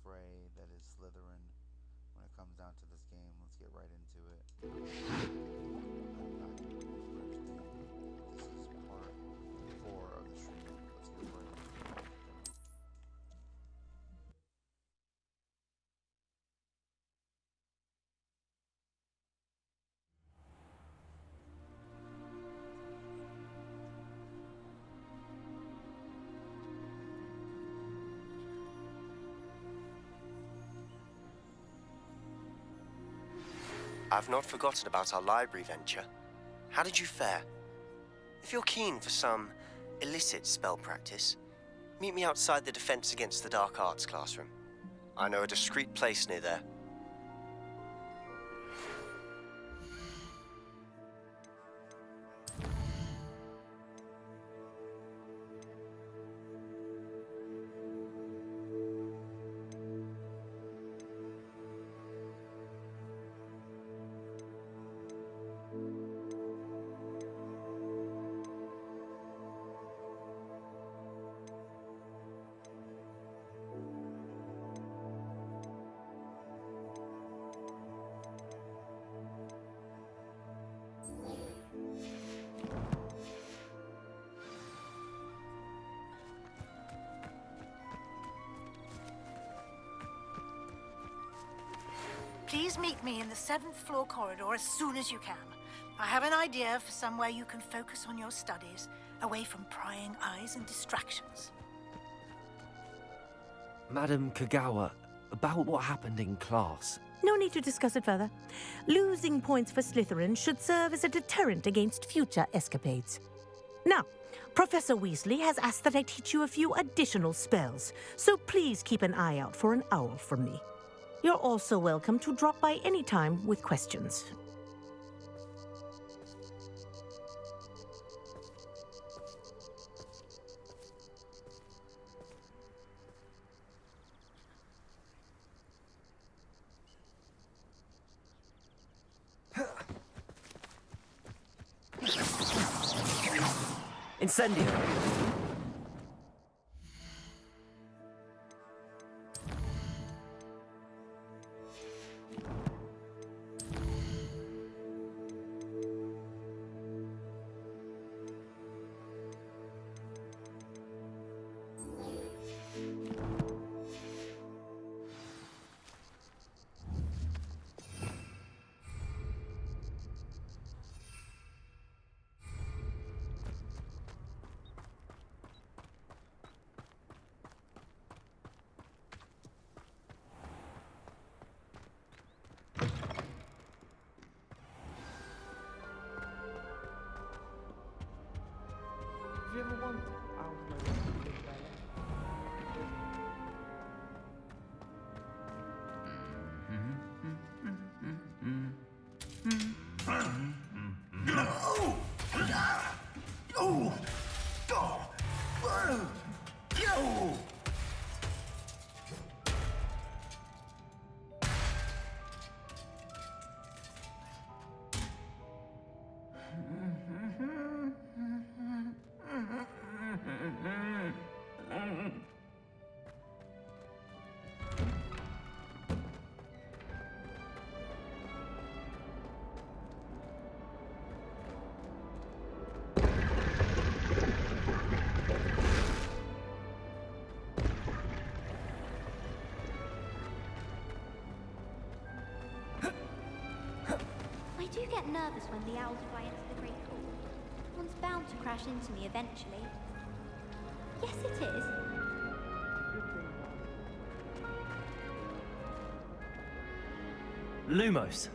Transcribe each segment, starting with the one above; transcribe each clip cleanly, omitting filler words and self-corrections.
fray that is Slytherin when it comes down to this game. Let's get right into it. I'm not doing the first thing. This is part 4 of the stream. Let's get right into it. I've not forgotten about our library venture. How did you fare? If you're keen for some illicit spell practice, meet me outside the Defense Against the Dark Arts classroom. I know a discreet place near there. Please meet me in the 7th floor corridor as soon as you can. I have an idea for somewhere you can focus on your studies, away from prying eyes and distractions. Madam Kagawa, about what happened in class. No need to discuss it further. Losing points for Slytherin should serve as a deterrent against future escapades. Now, Professor Weasley has asked that I teach you a few additional spells, so please keep an eye out for an owl from me. You're also welcome to drop by any time with questions. Incendio! Have you ever wondered how to know I do get nervous when the owls fly into the Great Hall. One's bound to crash into me eventually. Yes, it is. Lumos.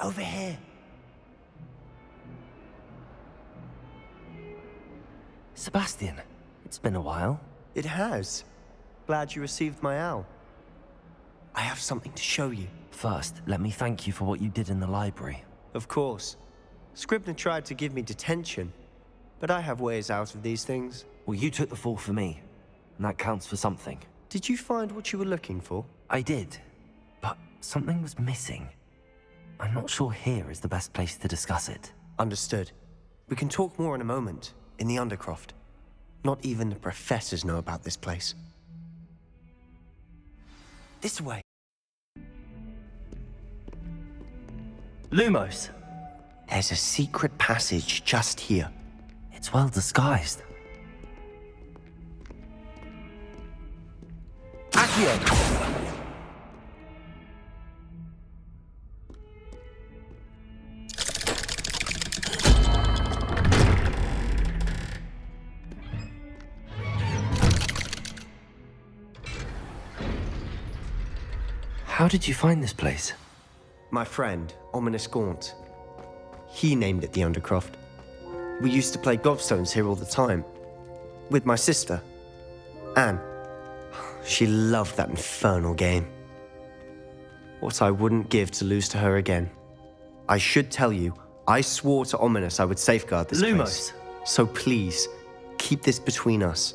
Over here. Sebastian, it's been a while. It has. Glad you received my owl. I have something to show you. First, let me thank you for what you did in the library. Of course. Scribner tried to give me detention, but I have ways out of these things. Well, you took the fall for me, and that counts for something. Did you find what you were looking for? I did, but something was missing. I'm not sure here is the best place to discuss it. Understood. We can talk more in a moment, in the Undercroft. Not even the professors know about this place. This way. Lumos! There's a secret passage just here. It's well disguised. Accio! How did you find this place? My friend, Ominous Gaunt. He named it the Undercroft. We used to play gobstones here all the time. With my sister, Anne. She loved that infernal game. What I wouldn't give to lose to her again. I should tell you, I swore to Ominous I would safeguard this place. So please, keep this between us.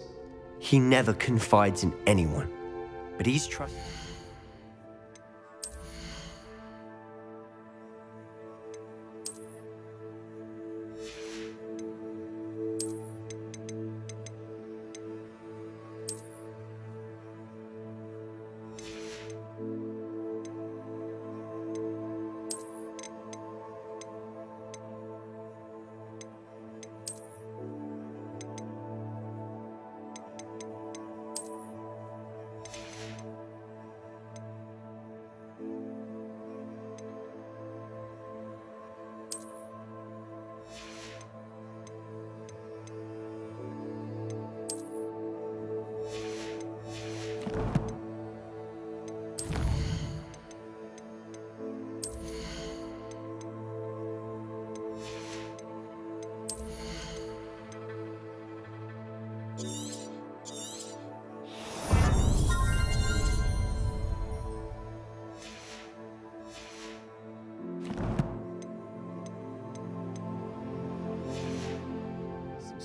He never confides in anyone, but he's trusted.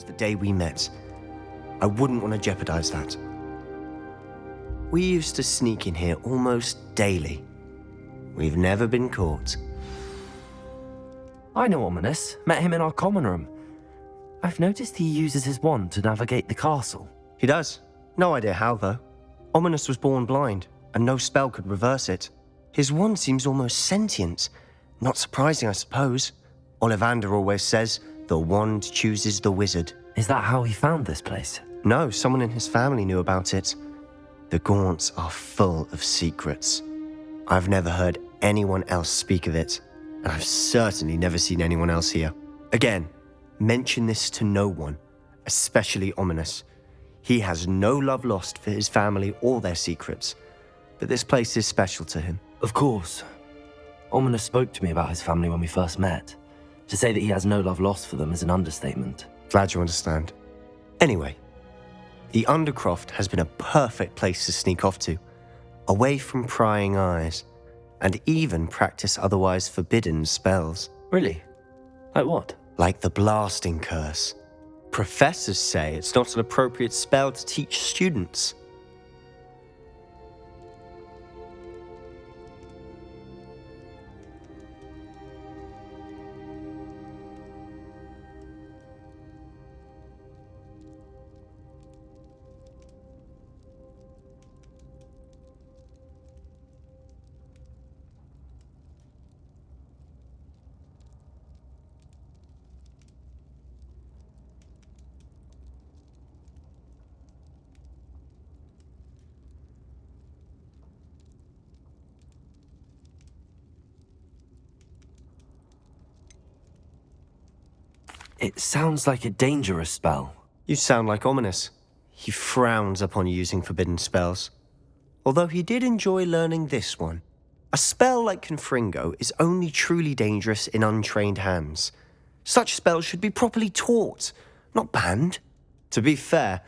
The day we met, I wouldn't want to jeopardize that. We used to sneak in here almost daily. We've never been caught. I know Ominous. Met him in our common room. I've noticed he uses his wand to navigate the castle. He does. No idea how, though. Ominous was born blind, and no spell could reverse it. His wand seems almost sentient. Not surprising, I suppose. Ollivander always says, the wand chooses the wizard. Is that how he found this place? No, someone in his family knew about it. The Gaunts are full of secrets. I've never heard anyone else speak of it, and I've certainly never seen anyone else here. Again, mention this to no one, especially Ominous. He has no love lost for his family or their secrets, but this place is special to him. Of course. Ominous spoke to me about his family when we first met. To say that he has no love lost for them is an understatement. Glad you understand. Anyway, the Undercroft has been a perfect place to sneak off to, away from prying eyes, and even practice otherwise forbidden spells. Really? Like what? Like the blasting curse. Professors say it's not an appropriate spell to teach students. It sounds like a dangerous spell. You sound like Ominous. He frowns upon using forbidden spells. Although he did enjoy learning this one. A spell like Confringo is only truly dangerous in untrained hands. Such spells should be properly taught, not banned. To be fair,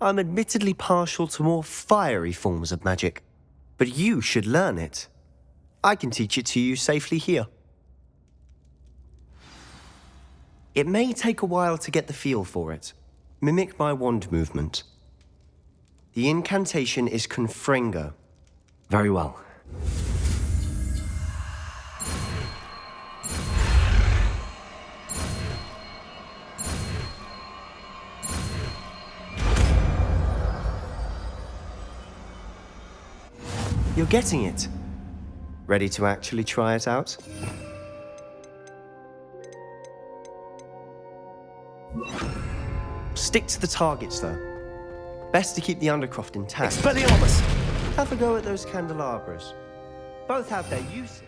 I'm admittedly partial to more fiery forms of magic, but you should learn it. I can teach it to you safely here. It may take a while to get the feel for it. Mimic my wand movement. The incantation is Confringo. Very well. You're getting it. Ready to actually try it out? Stick to the targets, though. Best to keep the Undercroft intact. Expelliarmus! Have a go at those candelabras. Both have their uses.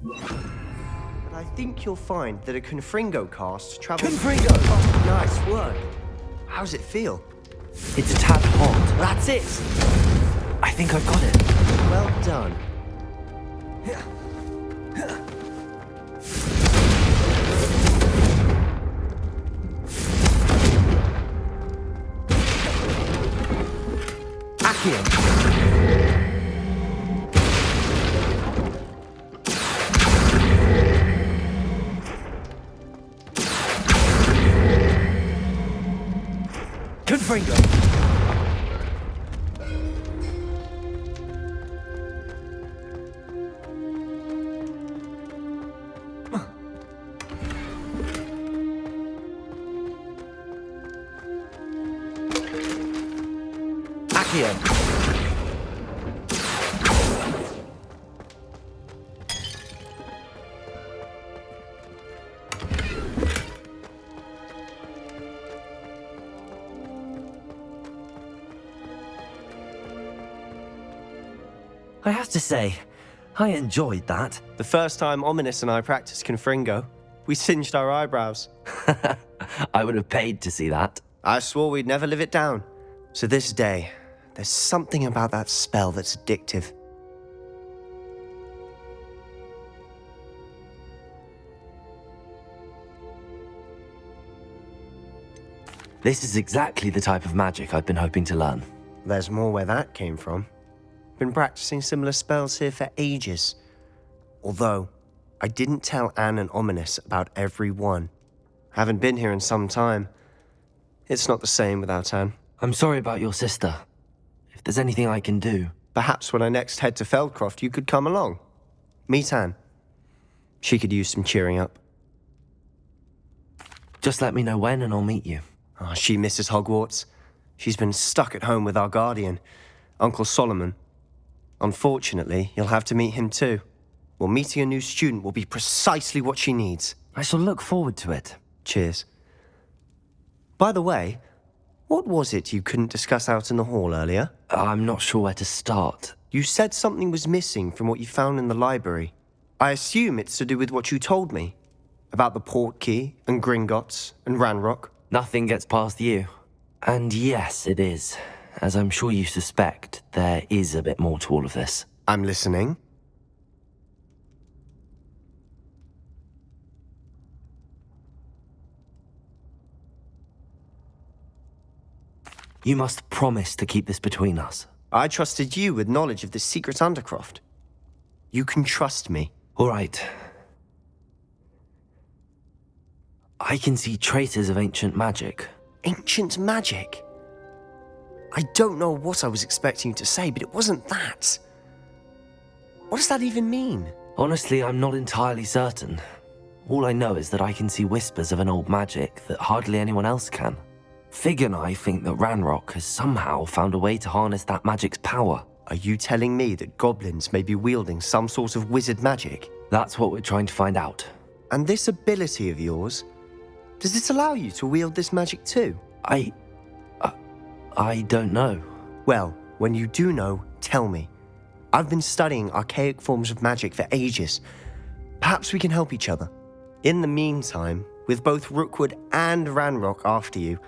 But I think you'll find that a Confringo cast travels... Confringo! Oh, nice work. How's it feel? It's a tad hot. That's it! I think I've got it. Well done. Accio! Confringo! Accio! I have to say, I enjoyed that. The first time Ominous and I practiced Confringo, we singed our eyebrows. I would have paid to see that. I swore we'd never live it down. To this day, there's something about that spell that's addictive. This is exactly the type of magic I've been hoping to learn. There's more where that came from. Been practicing similar spells here for ages. Although, I didn't tell Anne and Ominous about every one. Haven't been here in some time. It's not the same without Anne. I'm sorry about your sister. If there's anything I can do... Perhaps when I next head to Feldcroft, you could come along. Meet Anne. She could use some cheering up. Just let me know when and I'll meet you. Oh, she misses Hogwarts. She's been stuck at home with our guardian, Uncle Solomon. Unfortunately, you'll have to meet him too. Well, meeting a new student will be precisely what she needs. I shall look forward to it. Cheers. By the way, what was it you couldn't discuss out in the hall earlier? I'm not sure where to start. You said something was missing from what you found in the library. I assume it's to do with what you told me. About the Portkey, and Gringotts, and Ranrock. Nothing gets past you. And yes, it is. As I'm sure you suspect, there is a bit more to all of this. I'm listening. You must promise to keep this between us. I trusted you with knowledge of the secret Undercroft. You can trust me. All right. I can see traces of ancient magic. Ancient magic? I don't know what I was expecting you to say, but it wasn't that. What does that even mean? Honestly, I'm not entirely certain. All I know is that I can see whispers of an old magic that hardly anyone else can. Fig and I think that Ranrock has somehow found a way to harness that magic's power. Are you telling me that goblins may be wielding some sort of wizard magic? That's what we're trying to find out. And this ability of yours, does it allow you to wield this magic too? I don't know. Well, when you do know, tell me. I've been studying archaic forms of magic for ages. Perhaps we can help each other. In the meantime, with both Rookwood and Ranrock after you,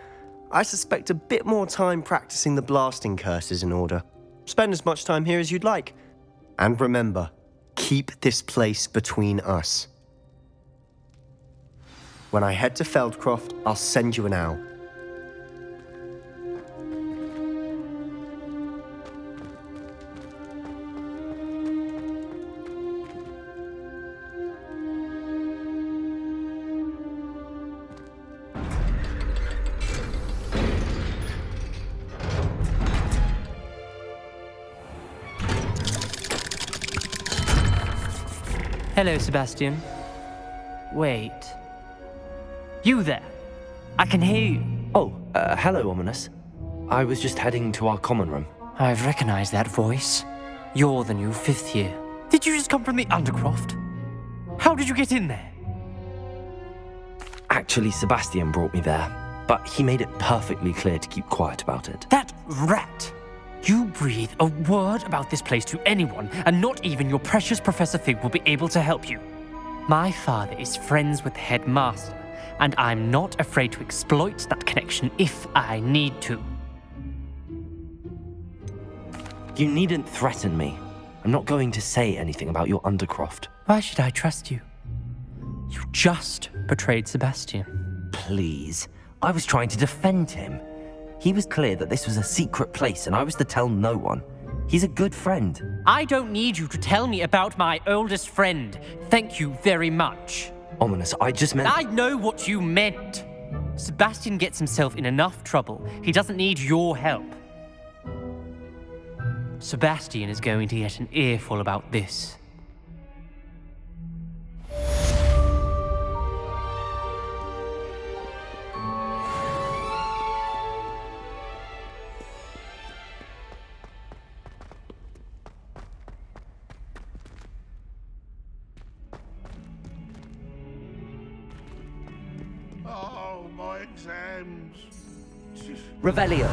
I suspect a bit more time practicing the blasting curse is in order. Spend as much time here as you'd like. And remember, keep this place between us. When I head to Feldcroft, I'll send you an owl. Hello, Sebastian. Wait. You there? I can hear you. Oh, hello, Ominous. I was just heading to our common room. I've recognized that voice. You're the new 5th year. Did you just come from the Undercroft? How did you get in there? Actually, Sebastian brought me there, but he made it perfectly clear to keep quiet about it. That rat! You breathe a word about this place to anyone, and not even your precious Professor Fig will be able to help you. My father is friends with the headmaster, and I'm not afraid to exploit that connection if I need to. You needn't threaten me. I'm not going to say anything about your Undercroft. Why should I trust you? You just betrayed Sebastian. Please. I was trying to defend him. He was clear that this was a secret place and I was to tell no one. He's a good friend. I don't need you to tell me about my oldest friend. Thank you very much. Ominous, I just meant... I know what you meant. Sebastian gets himself in enough trouble. He doesn't need your help. Sebastian is going to get an earful about this. Oh, my exams. Revelio.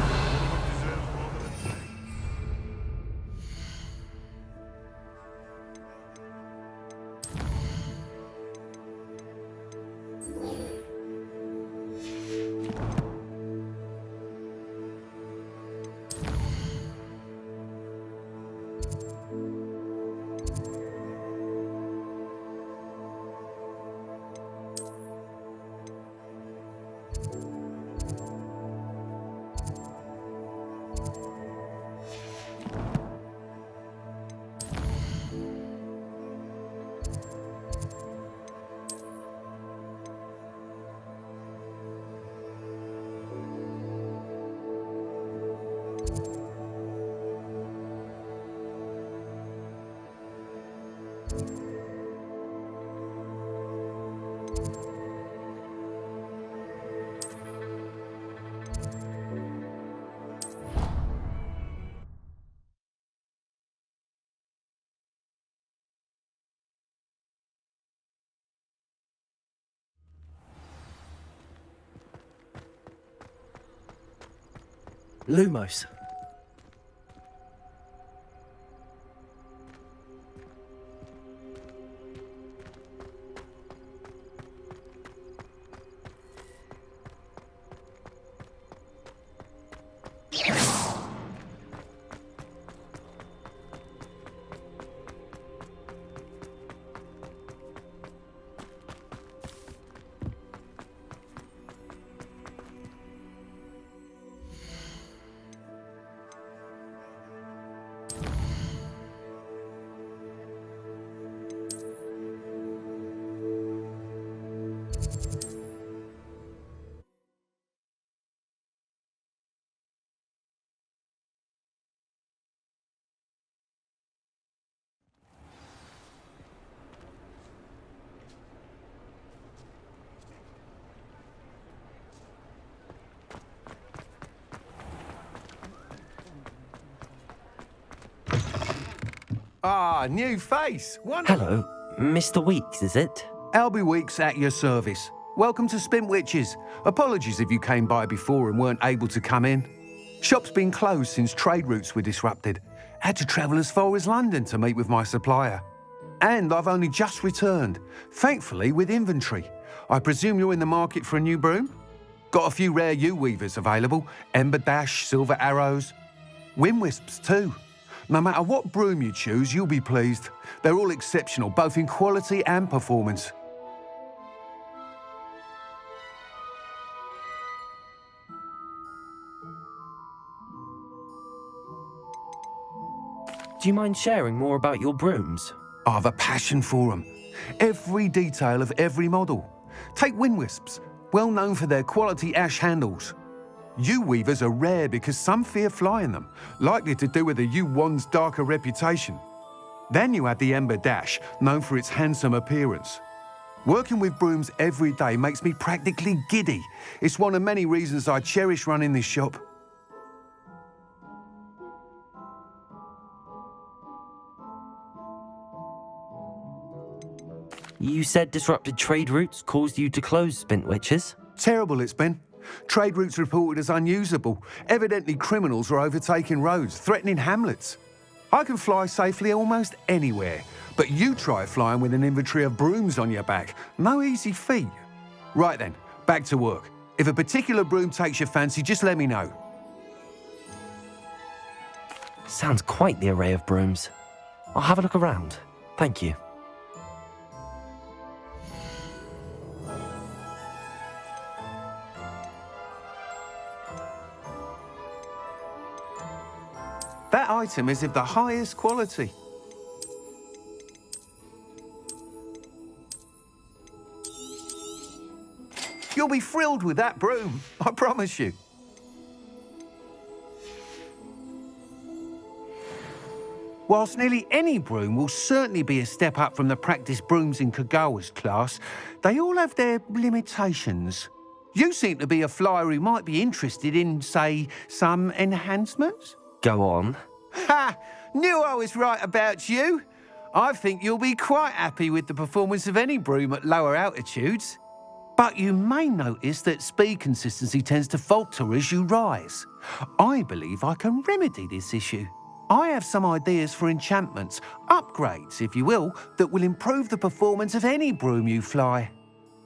Lumos. Ah, new face. Wonderful. Hello, Mr. Weeks, is it? Albie Weeks at your service. Welcome to Spint Witches. Apologies if you came by before and weren't able to come in. Shop's been closed since trade routes were disrupted. Had to travel as far as London to meet with my supplier. And I've only just returned, thankfully with inventory. I presume you're in the market for a new broom? Got a few rare yew weavers available, Ember Dash, Silver Arrows, Wind Wisps too. No matter what broom you choose, you'll be pleased. They're all exceptional, both in quality and performance. Do you mind sharing more about your brooms? I've a passion for them. Every detail of every model. Take wind wisps, well known for their quality ash handles. Yew weavers are rare because some fear flying them, likely to do with the yew wand's darker reputation. Then you have the ember dash, known for its handsome appearance. Working with brooms every day makes me practically giddy. It's one of many reasons I cherish running this shop. You said disrupted trade routes caused you to close Spintwitches? Terrible it's been. Trade routes reported as unusable. Evidently criminals are overtaking roads, threatening hamlets. I can fly safely almost anywhere, but you try flying with an inventory of brooms on your back. No easy feat. Right then, back to work. If a particular broom takes your fancy, just let me know. Sounds quite the array of brooms. I'll have a look around. Thank you. That item is of the highest quality. You'll be thrilled with that broom, I promise you. Whilst nearly any broom will certainly be a step up from the practice brooms in Kagawa's class, they all have their limitations. You seem to be a flyer who might be interested in, say, some enhancements? Go on. Ha! Knew I was right about you. I think you'll be quite happy with the performance of any broom at lower altitudes. But you may notice that speed consistency tends to falter as you rise. I believe I can remedy this issue. I have some ideas for enchantments, upgrades, if you will, that will improve the performance of any broom you fly.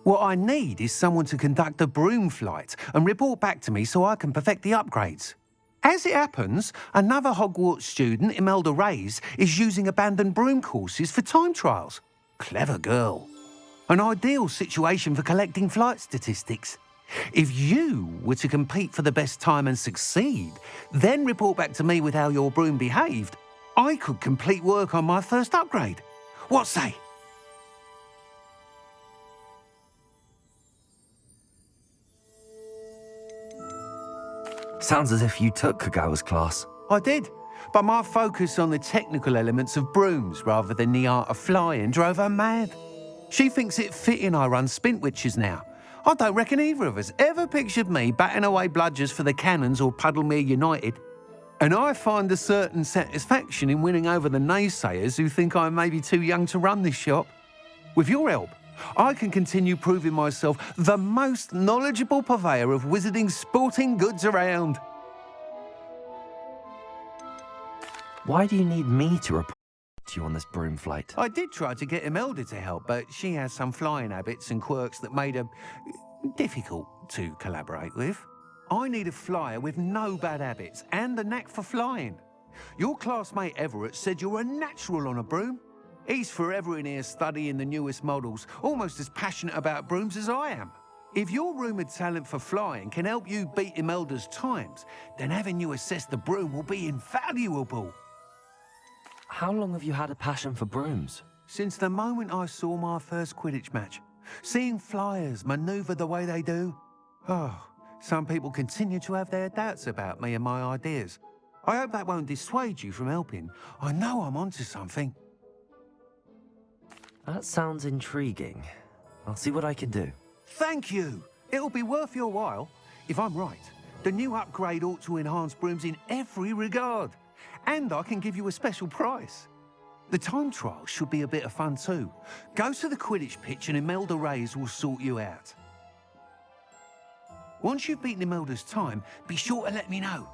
What I need is someone to conduct a broom flight and report back to me so I can perfect the upgrades. As it happens, another Hogwarts student, Imelda Reyes, is using abandoned broom courses for time trials. Clever girl. An ideal situation for collecting flight statistics. If you were to compete for the best time and succeed, then report back to me with how your broom behaved, I could complete work on my first upgrade. What say? Sounds as if you took Kagawa's class. I did, but my focus on the technical elements of brooms rather than the art of flying drove her mad. She thinks it fitting I run Spintwitches now. I don't reckon either of us ever pictured me batting away bludgers for the Cannons or Puddlemere United. And I find a certain satisfaction in winning over the naysayers who think I'm maybe too young to run this shop. With your help, I can continue proving myself the most knowledgeable purveyor of wizarding sporting goods around. Why do you need me to report to you on this broom flight? I did try to get Imelda to help, but she has some flying habits and quirks that made her difficult to collaborate with. I need a flyer with no bad habits and the knack for flying. Your classmate Everett said you're a natural on a broom. He's forever in here studying the newest models, almost as passionate about brooms as I am. If your rumoured talent for flying can help you beat Imelda's times, then having you assess the broom will be invaluable. How long have you had a passion for brooms? Since the moment I saw my first Quidditch match. Seeing flyers manoeuvre the way they do. Oh, some people continue to have their doubts about me and my ideas. I hope that won't dissuade you from helping. I know I'm onto something. That sounds intriguing. I'll see what I can do. Thank you. It'll be worth your while. If I'm right, the new upgrade ought to enhance brooms in every regard. And I can give you a special price. The time trial should be a bit of fun too. Go to the Quidditch pitch and Imelda Reyes will sort you out. Once you've beaten Imelda's time, be sure to let me know.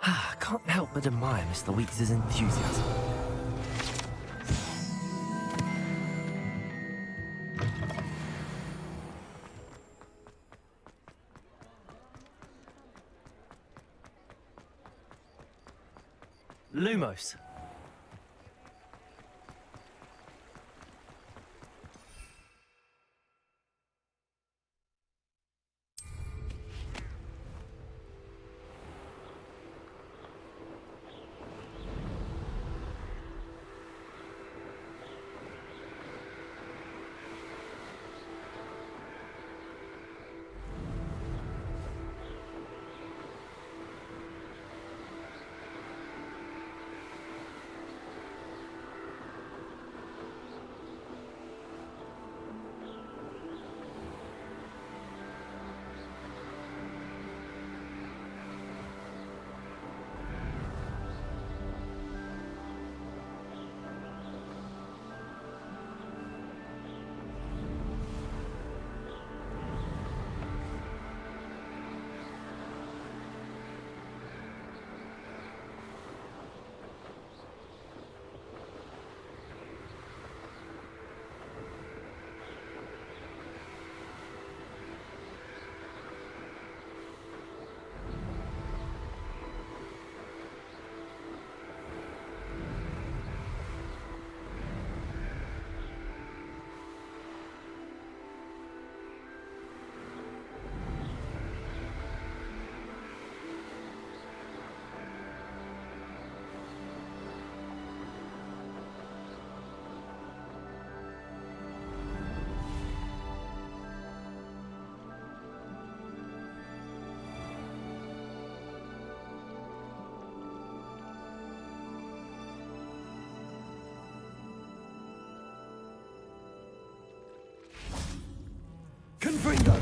I can't help but admire Mr. Weeks' enthusiasm. Lumos. Confringo!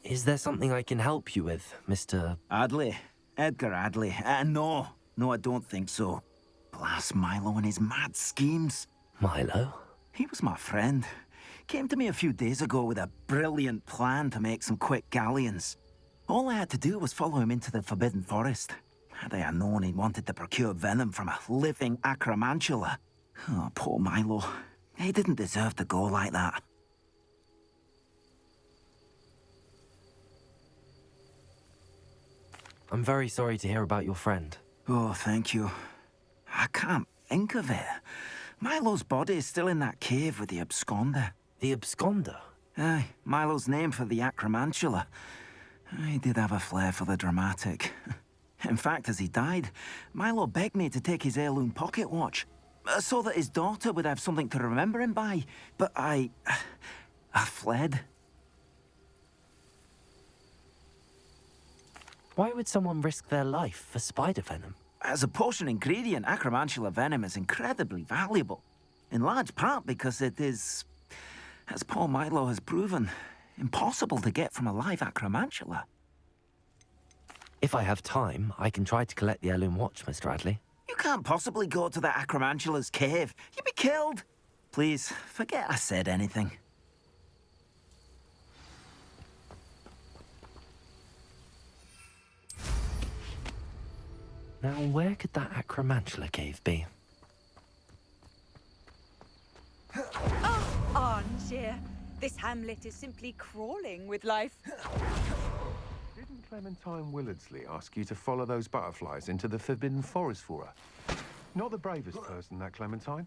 Is there something I can help you with, Mr. Adley? Edgar Adley? No, I don't think so. Blast Milo and his mad schemes. Milo? He was my friend. Came to me a few days ago with a brilliant plan to make some quick galleons. All I had to do was follow him into the Forbidden Forest. Had I known he wanted to procure venom from a living acromantula. Oh, poor Milo. He didn't deserve to go like that. I'm very sorry to hear about your friend. Oh, thank you. I can't think of it. Milo's body is still in that cave with the absconder. The absconder? Aye, Milo's name for the acromantula. He did have a flair for the dramatic. In fact, as he died, Milo begged me to take his heirloom pocket watch, so that his daughter would have something to remember him by. But I fled. Why would someone risk their life for spider venom? As a potion ingredient, acromantula venom is incredibly valuable. In large part because it is, as poor Milo has proven, impossible to get from a live acromantula. If I have time, I can try to collect the heirloom watch, Mr. Adley. You can't possibly go to the acromantula's cave. You'd be killed. Please, forget I said anything. Now, where could that acromantula cave be? Oh! Armchair. This hamlet is simply crawling with life. Didn't Clementine Willardsley ask you to follow those butterflies into the Forbidden Forest for her? Not the bravest person, that Clementine.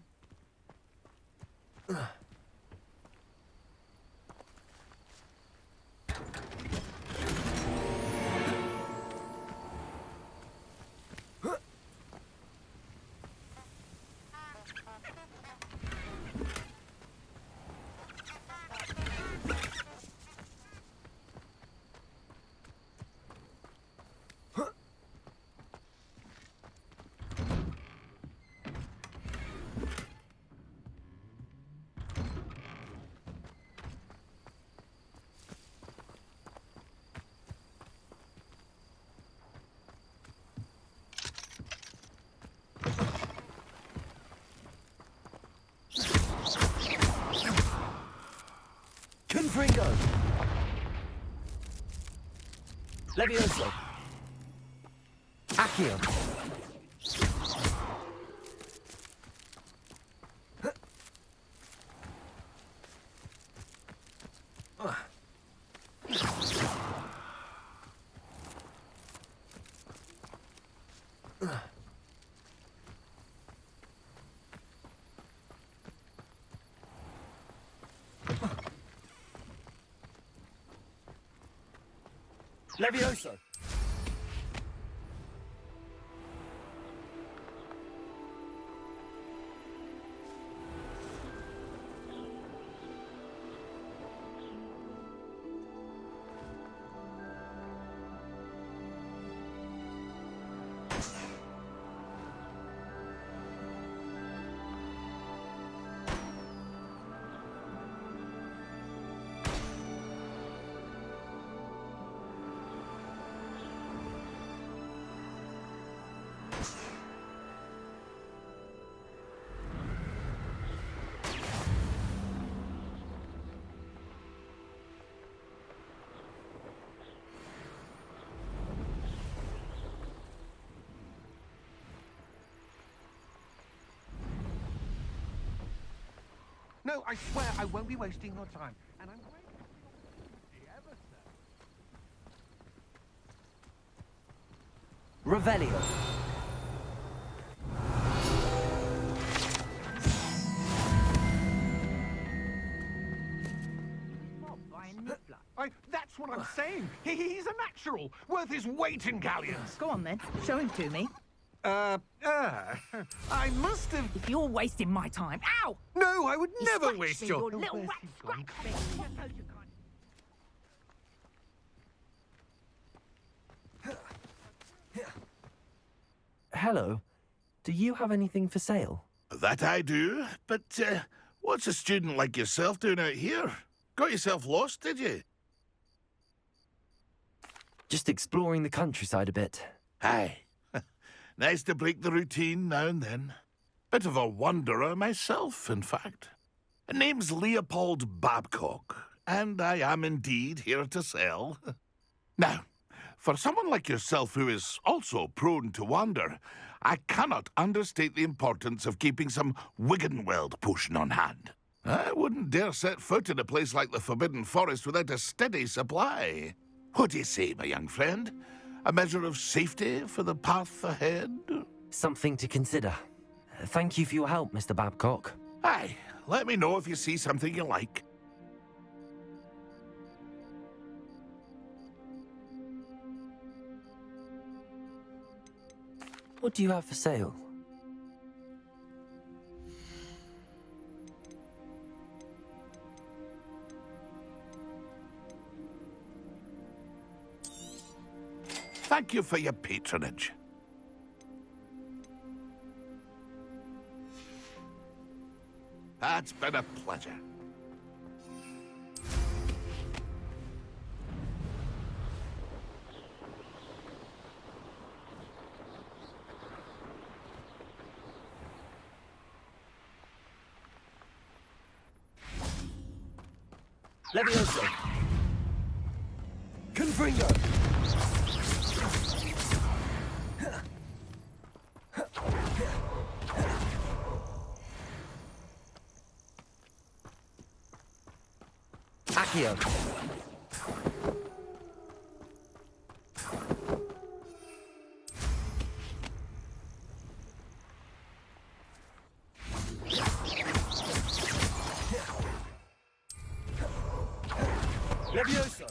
Confringo! Levioso! Accio! Levioso! No, I swear I won't be wasting your time. And I'm Revelio. That's what I'm saying. He's a natural, worth his weight in galleons. Go on then, show him to me. I must have... If you're wasting my time, ow! No, I would never waste your... little rat scratch Hello. Do you have anything for sale? That I do, but what's a student like yourself doing out here? Got yourself lost, did you? Just exploring the countryside a bit. Aye. Nice to break the routine now and then. Bit of a wanderer myself, in fact. Name's Leopold Babcock, and I am indeed here to sell. Now, for someone like yourself who is also prone to wander, I cannot understate the importance of keeping some Wiggenweld potion on hand. I wouldn't dare set foot in a place like the Forbidden Forest without a steady supply. What do you say, my young friend? A measure of safety for the path ahead? Something to consider. Thank you for your help, Mr. Babcock. Aye, let me know if you see something you like. What do you have for sale? Thank you for your patronage. That's been a pleasure. Levioso. Confringo. Accio. Levioso.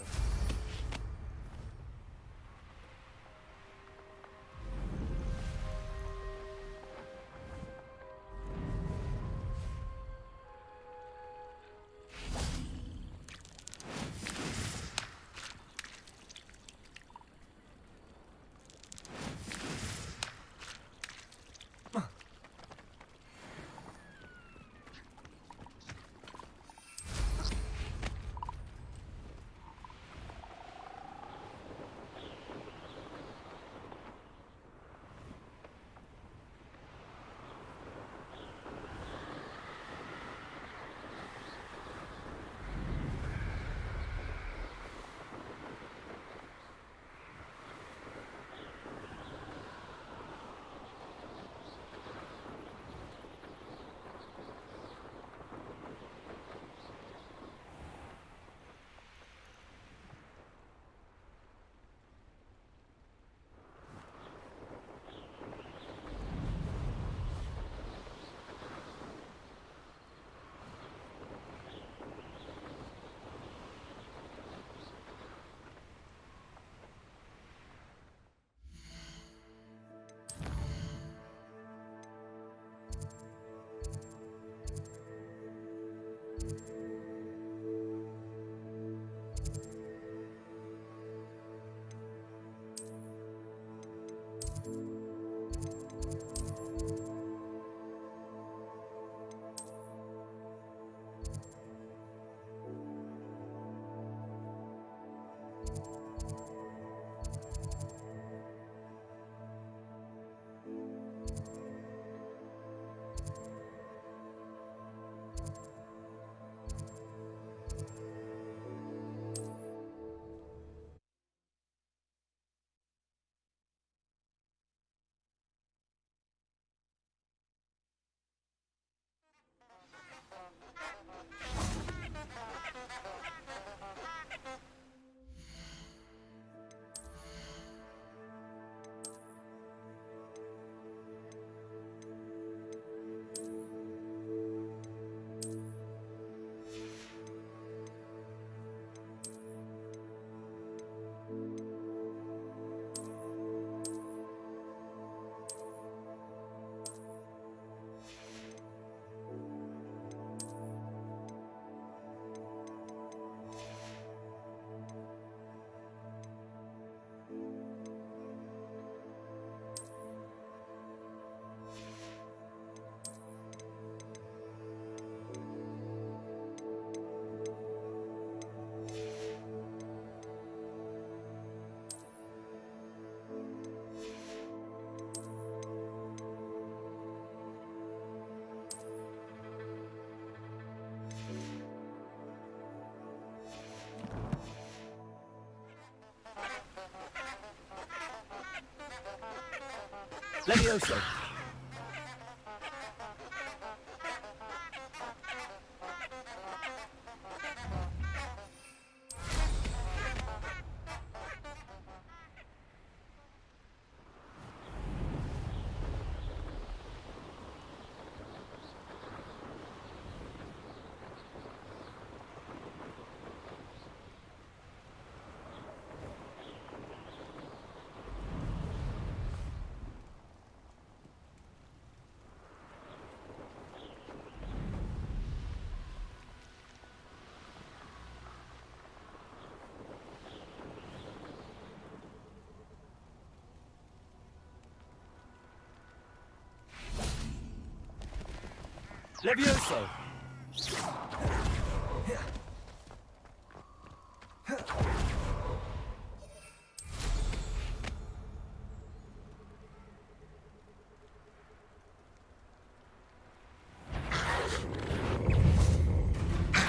Levioso. Levioso.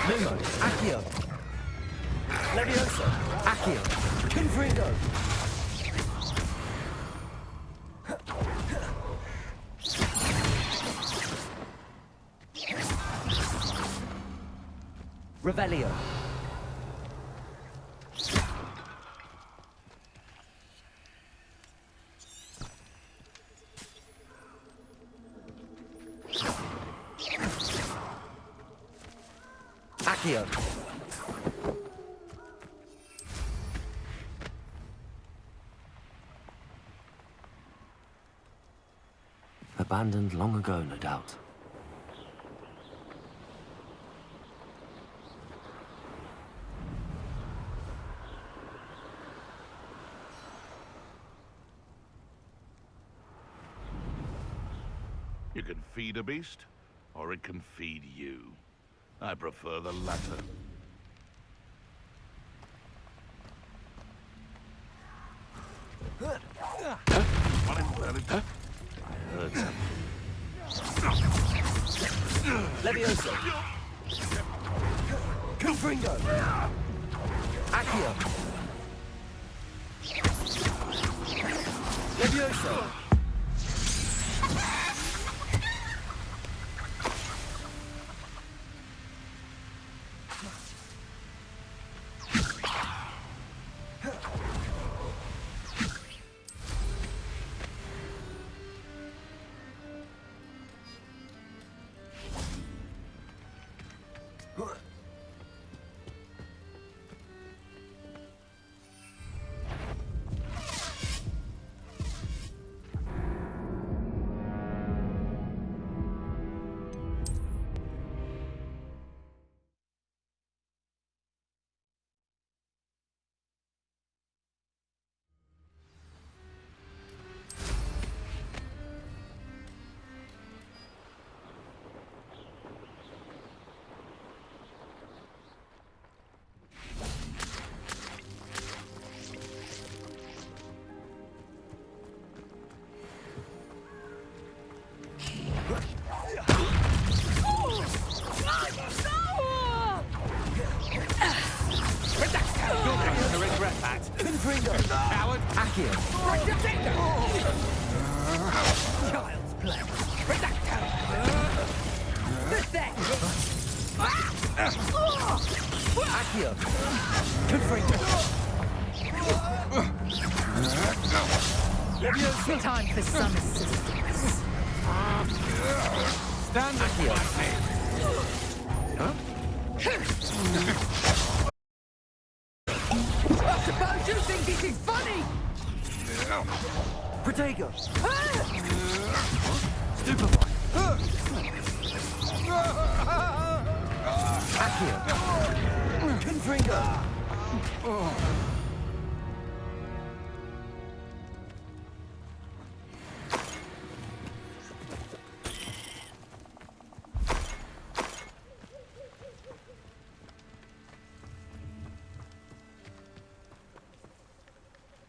Lumo. Accio. Levioso. Accio. Confringo. Revelio. Accio. Abandoned long ago, no doubt. You can feed a beast, or it can feed you. I prefer the latter. What is that? I heard something. Levioso. Confringo. Accio. Levioso. Coward. Accio. Child's play. Redacto. Accio. Confringo. Time for some assistance. Stand Accio. I suppose you think this is funny! Protego! Stupefy! Accio! Confringo!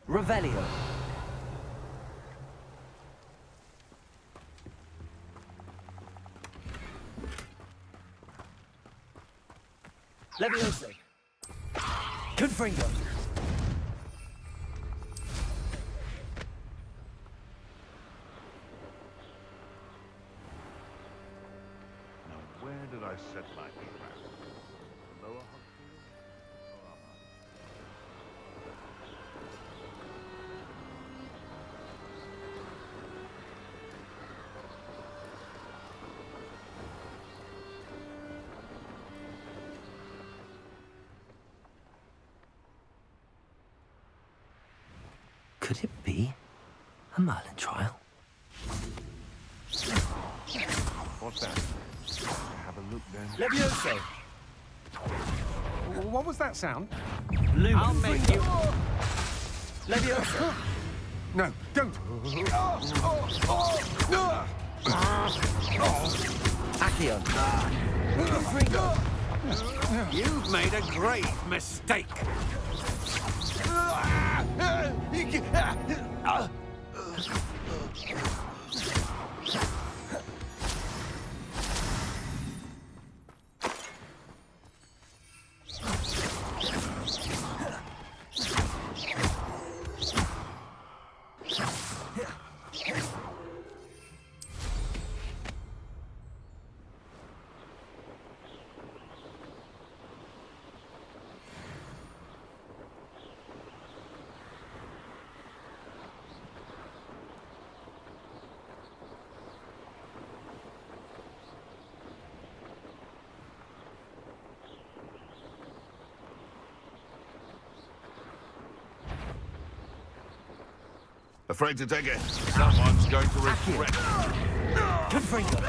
Revelio. Levioso. Confringo. Now, where did I set my trap? Lower Hogwarts? Or up? Could it be a Merlin trial? What's that? Have a look then. Levioso. What was that sound? I'll make you. Levioso. No, don't. Accio. Confringo. You've made a great mistake. afraid to take it. Someone's going to regret it. Confringo.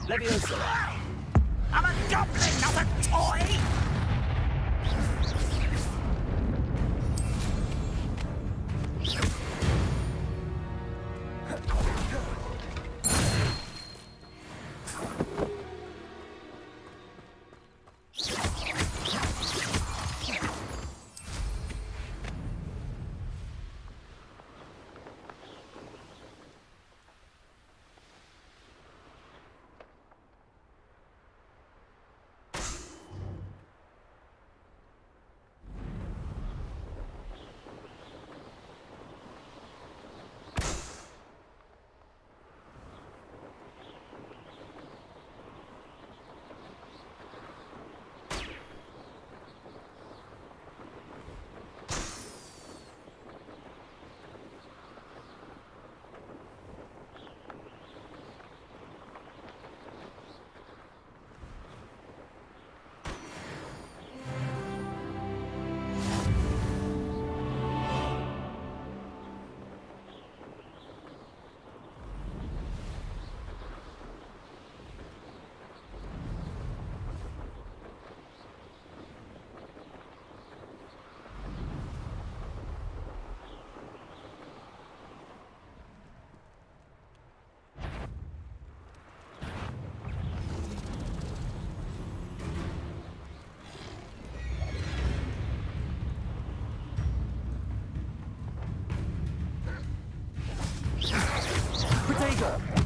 Leviosa. I'm a goblin, not a toy!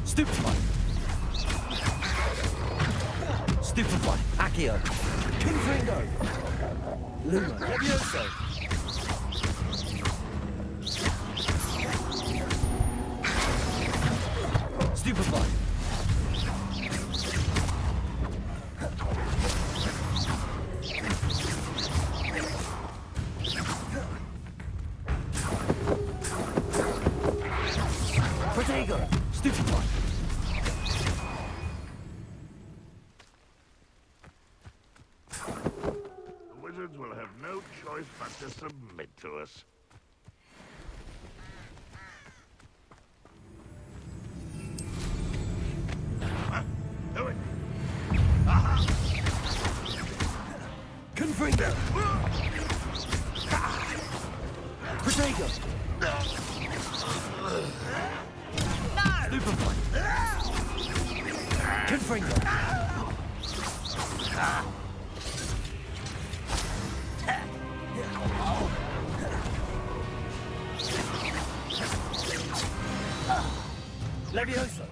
Stupefy. Stupefy. Accio. Confringo. Luma. Levioso. Stupefy. Protego. Stupefy. The wizards will have no choice but to submit to us. Huh? Do it! Aha! Confringo. Protego. Stupefy. Confringo. Levioso.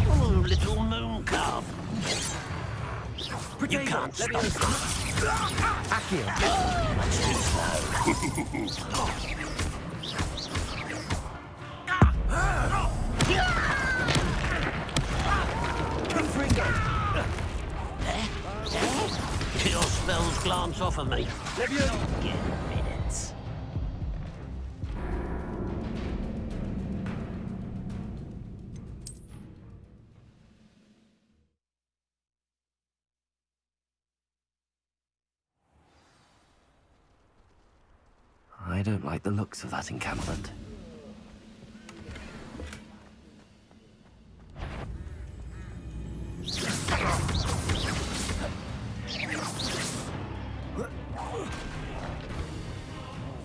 Oh, little moon calf. You can't stop. Accio. Much too slow. Confringo. Your spells glance off of me. Levioso. Get minutes. I don't like the looks of that encampment.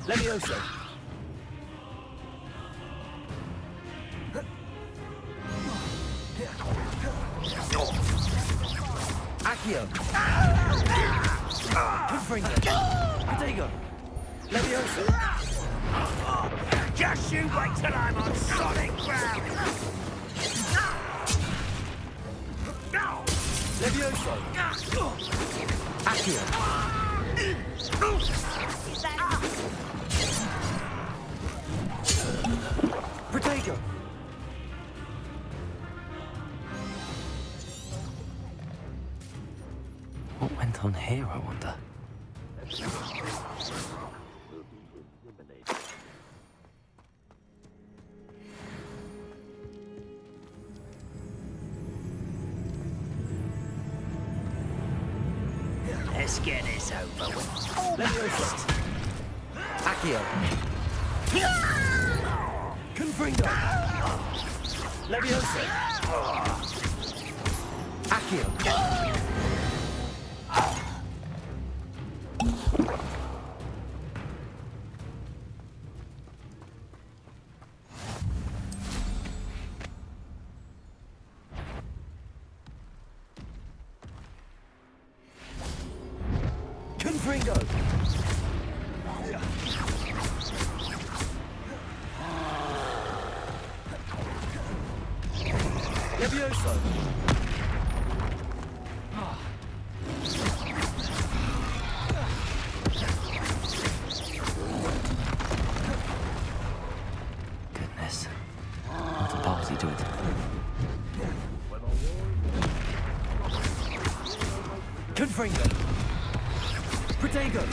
Levioso. Accio. Confringo. Protego. Levioso. Just you wait till I'm on solid ground. Levioso. Accio. Protego. What went on here, I wonder? Let's get this over with. Leviosa. Accio. Confringo. Leviosa. Accio. Confringo. Levioso. Goodness. What a party to it. Confringo. Protego.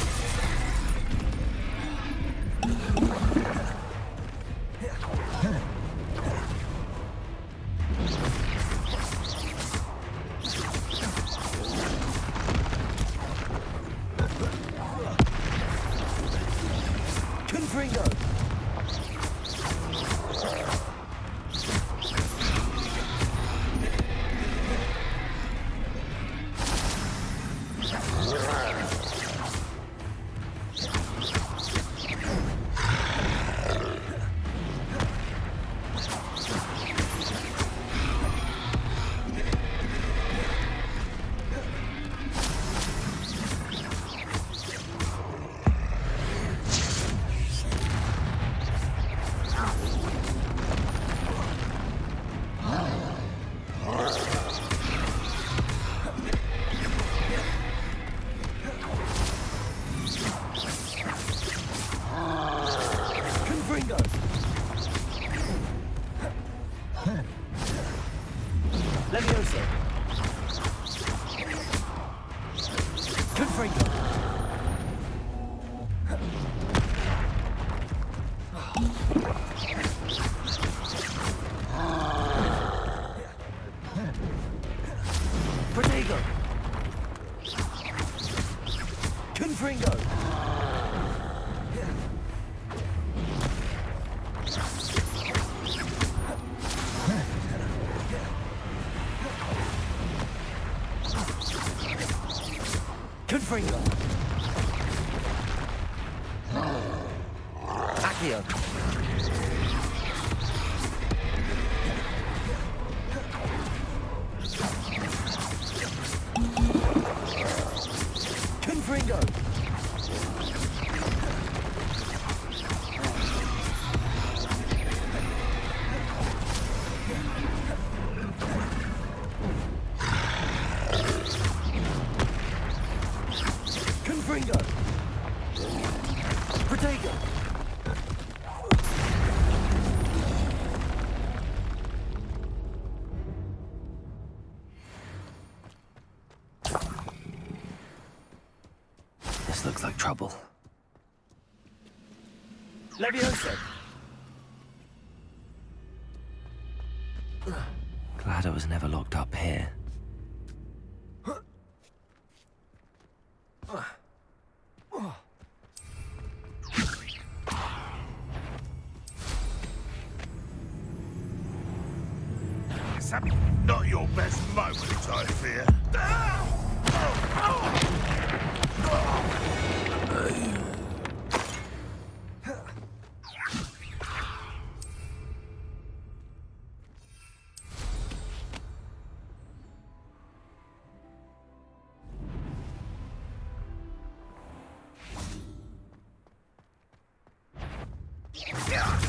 Confringo. Levioso. Confringo. Protego. Confringo. Confringo. Accio. Confringo. Confringo. Protego. This looks like trouble. Levioso. Glad I was never locked up here. Not your best moment, I fear.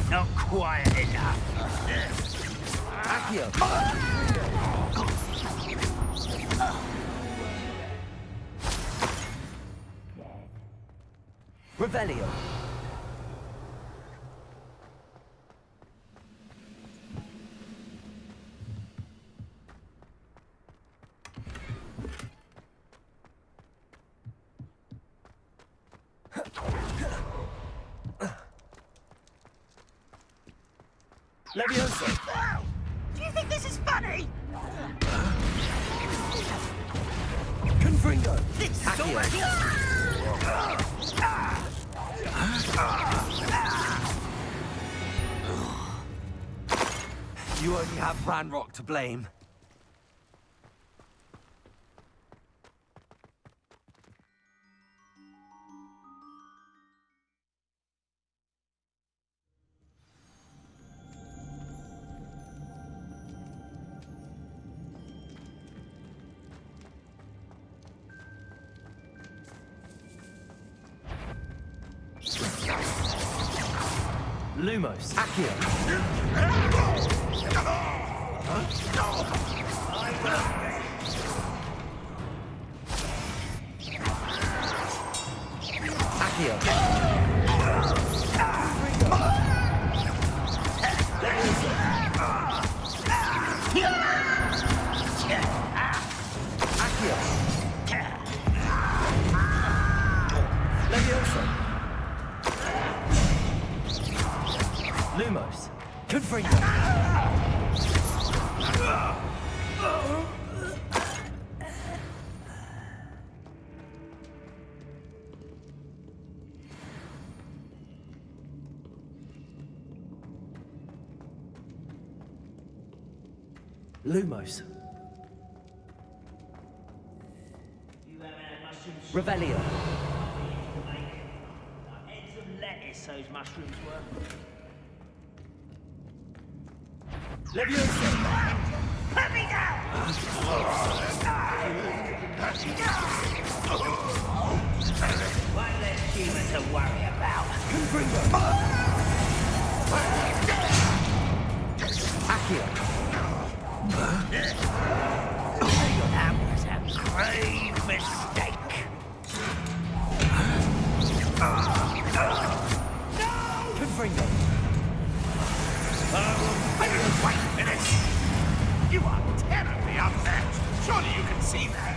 Not quiet enough. Accio. Revelio. Levioso. Do you think this is funny? Confringo! You only have Ranrock to blame. Lumos. Accio. Accio. Accio. Levioso. Lumos. Confringo. Lumos. Revelio. Heads of lettuce, those mushrooms were. Levioso. Put me down! One less human to worry about. Confringo. Accio. That was a grave mistake. Confringo. I will wait for this. You are terribly outmatched. Surely you can see that.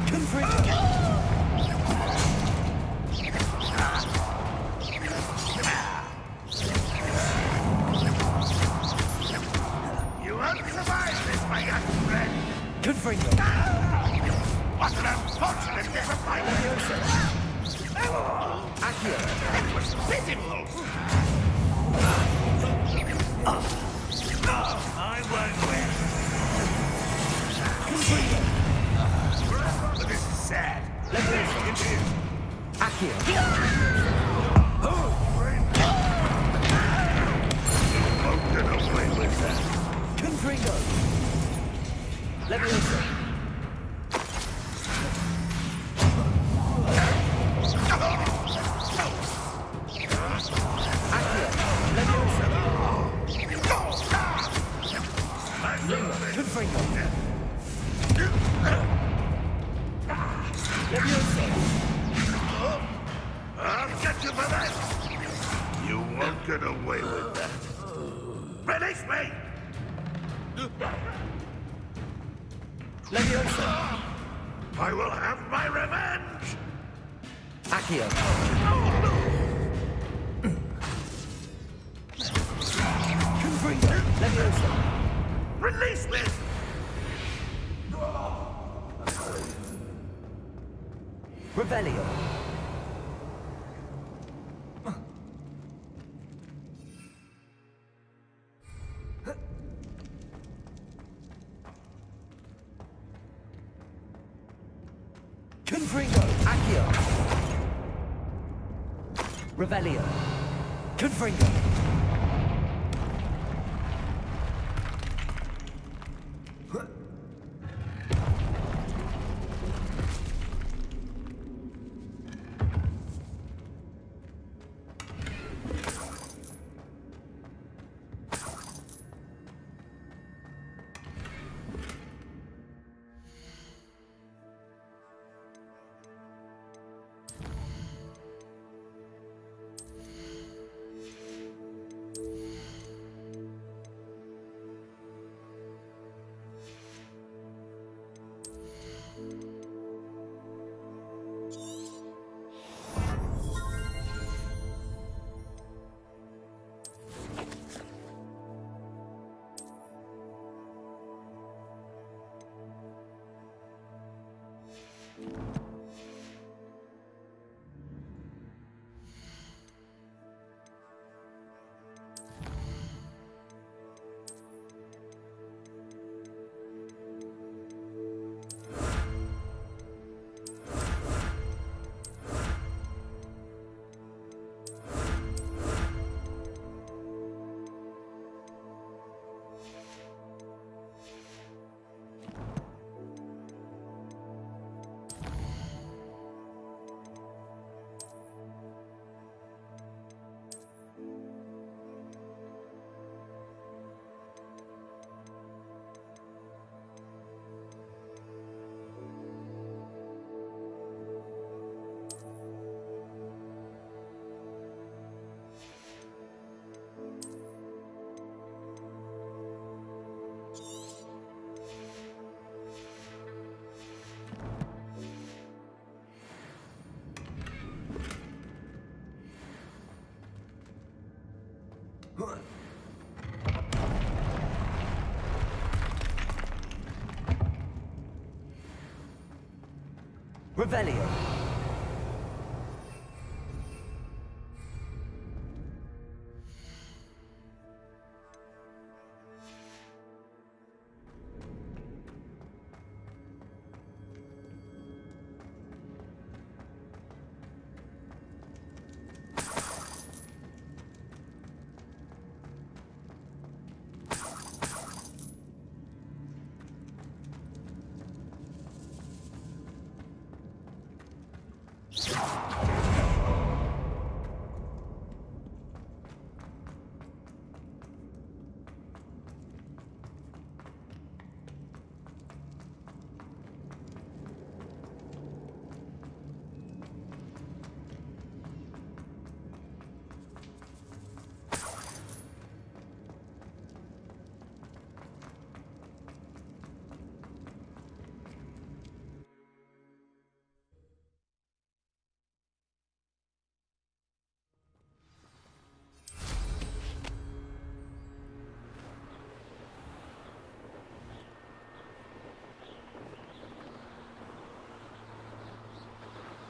Confringo. You won't survive this, my young friend. Confringo. What an unfortunate disappointment. Accio. It was pitiful. I won't win. Confringo. But this is sad. It is. Accio. You won't get away with that. Confringo. Levioso. Accio. Levioso. Confringo. Levioso. I'll get you for that. You won't get away with that. Release me! Levioso. I will have my revenge! Accio. Confringo. Levioso. Release me! Revelio. Confringo. Accio. Revelio. Confringo. Revelio.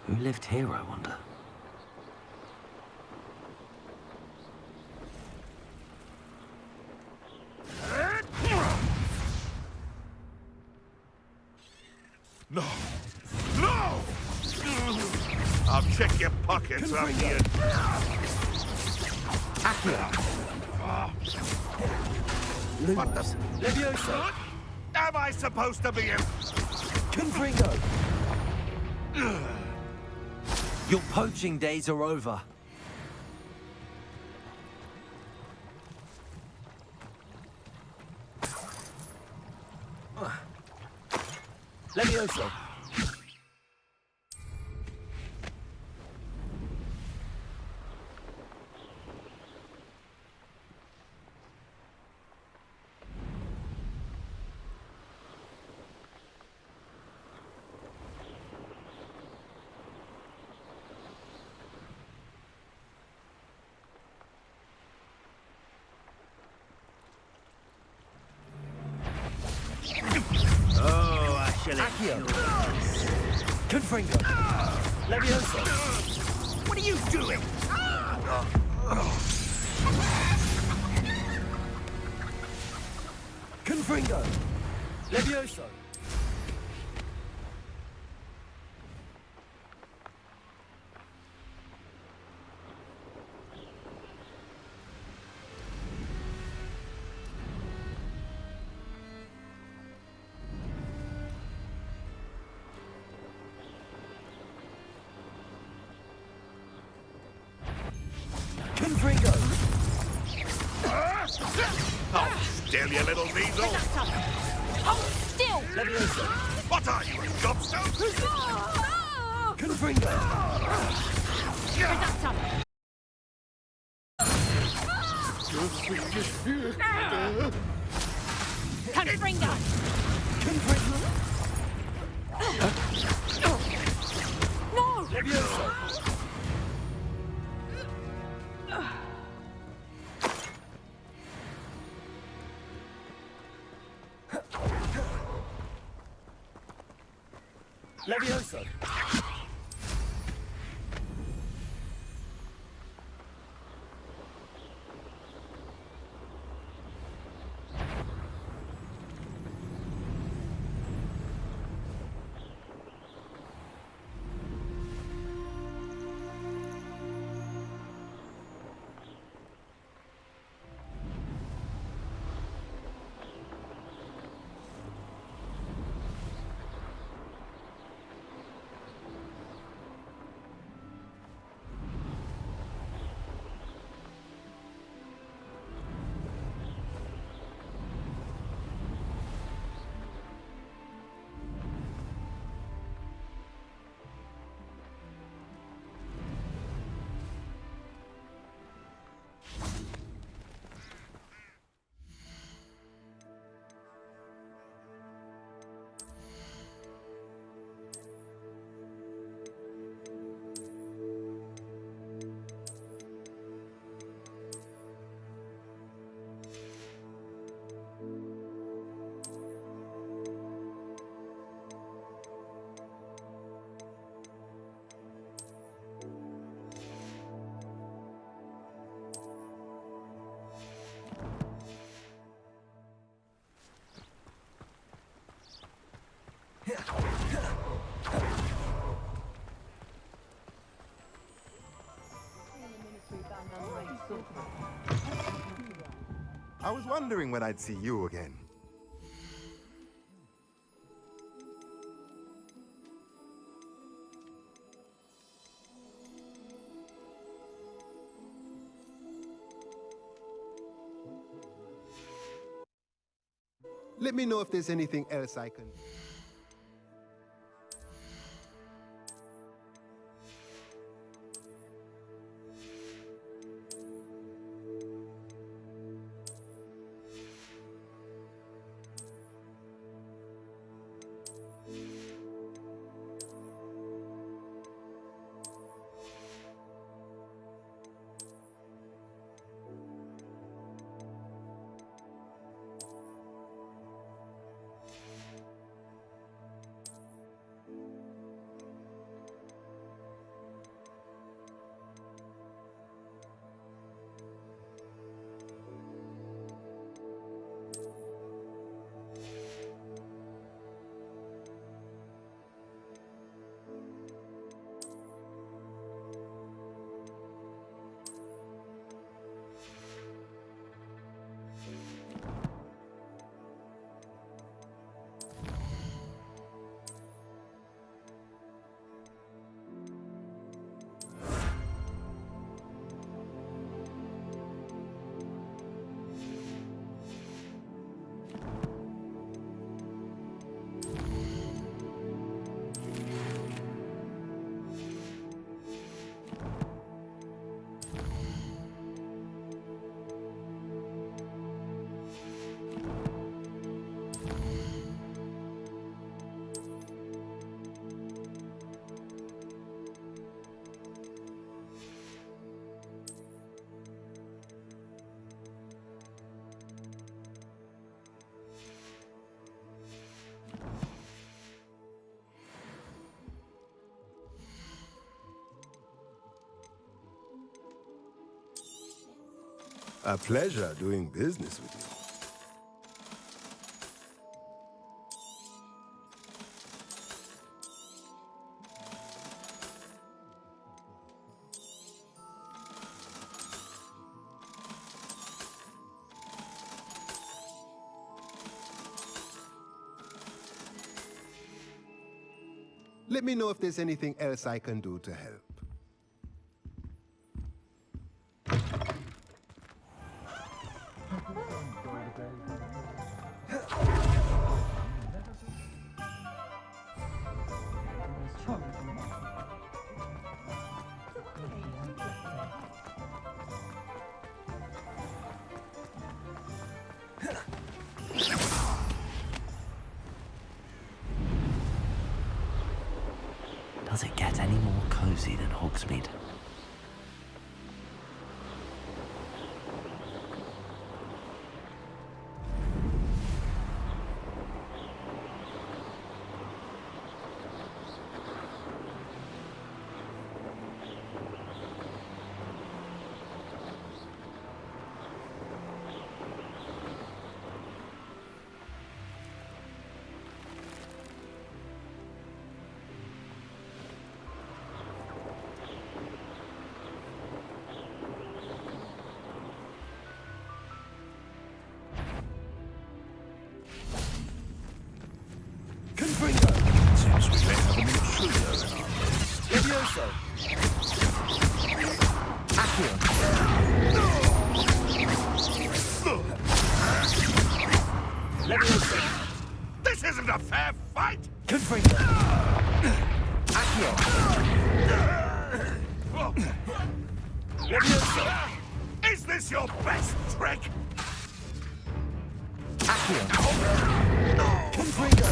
Who lived here, I wonder? No! No! I'll check your pockets up here. What the? Levioso! Am I supposed to be in? Confringo! Your poaching days are over. Levioso! Oh, I shall Accio! Confringo! Levioso! What are you doing? Confringo! Levioso! Confringo! Oh, still, you little weasel! Hold still! Levioso! What are you, a gobstone? Confringo! Confringo! Confringo! No! Levioso! Levioso! I was wondering when I'd see you again. Let me know if there's anything else I can... A pleasure doing business with you. Let me know if there's anything else I can do to help. Does it get any more cozy than Hogsmeade? Seems we may have an intruder in our midst. Levioso! Accio! Levioso! This isn't a fair fight! Confringo! Accio! Levioso! Is this your best trick? Accio! Confringo!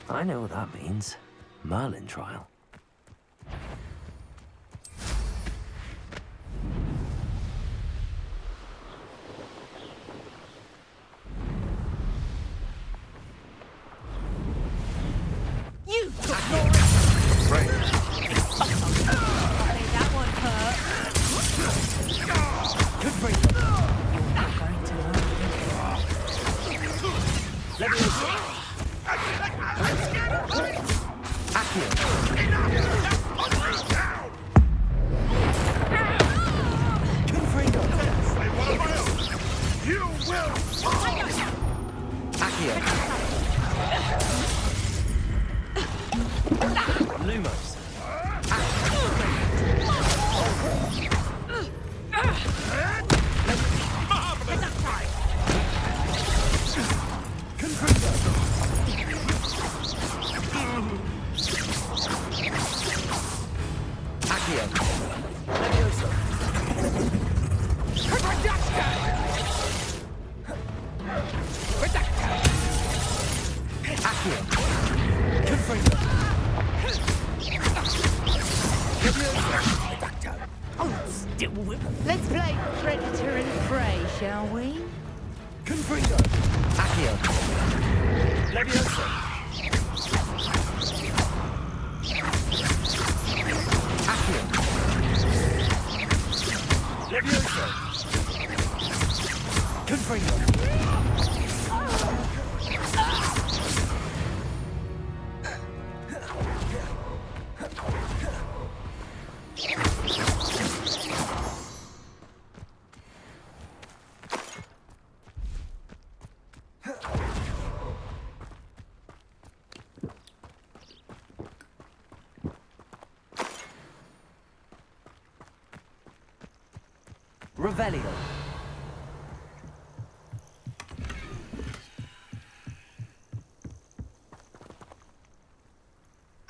I know what that means. Merlin trial. You took your risk! Right. That one hurt. Confringo! You're not going to learn. Levioso! Accio! You will fall! Accio. Lumos. Accio. Levioso. Accio. Confringo. Let's play predator and prey, shall we? Confringo. Accio. Levioso. Accio. Levioso. Confringo. Revelio.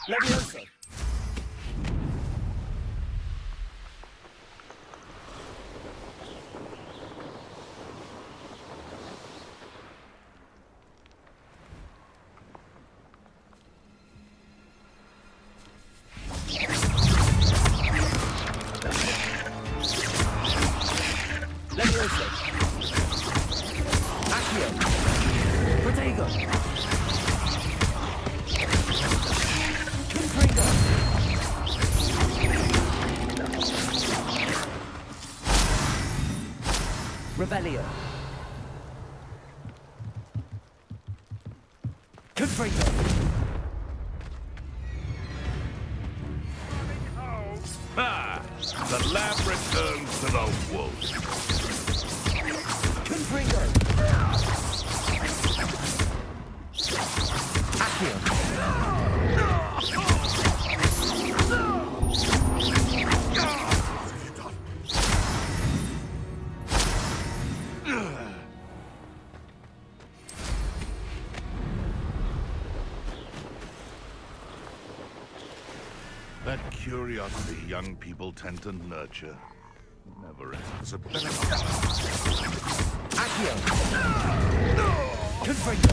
Levioso. Levioso. Accio. Protego. Confringo. Revelio. Confringo. Ah! The lamb returns to the wolf. Confringo. Accio. That curiosity young people tend to nurture never ends. A better Accio. Confringo.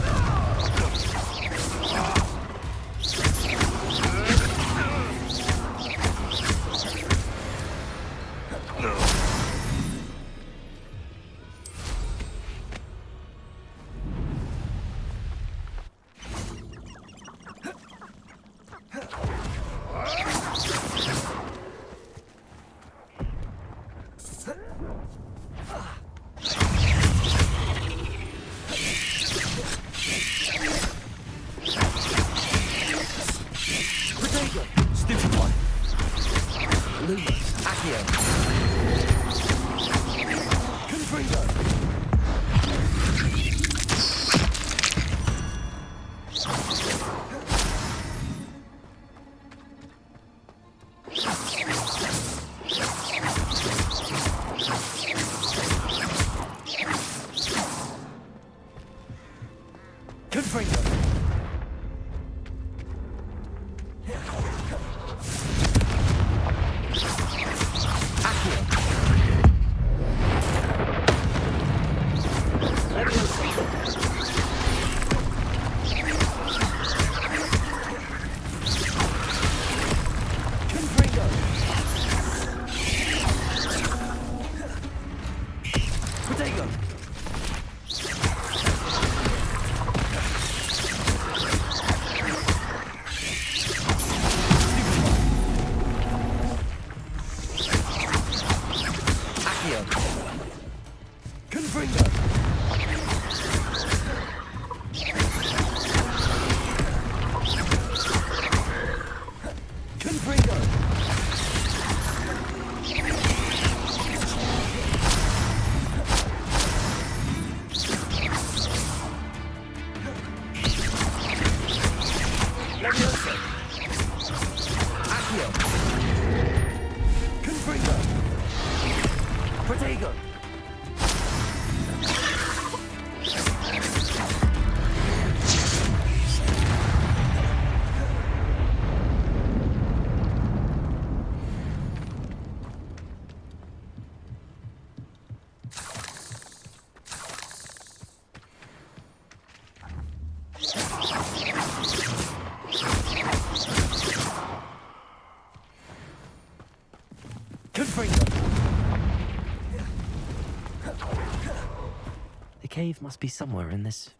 cave must be somewhere in this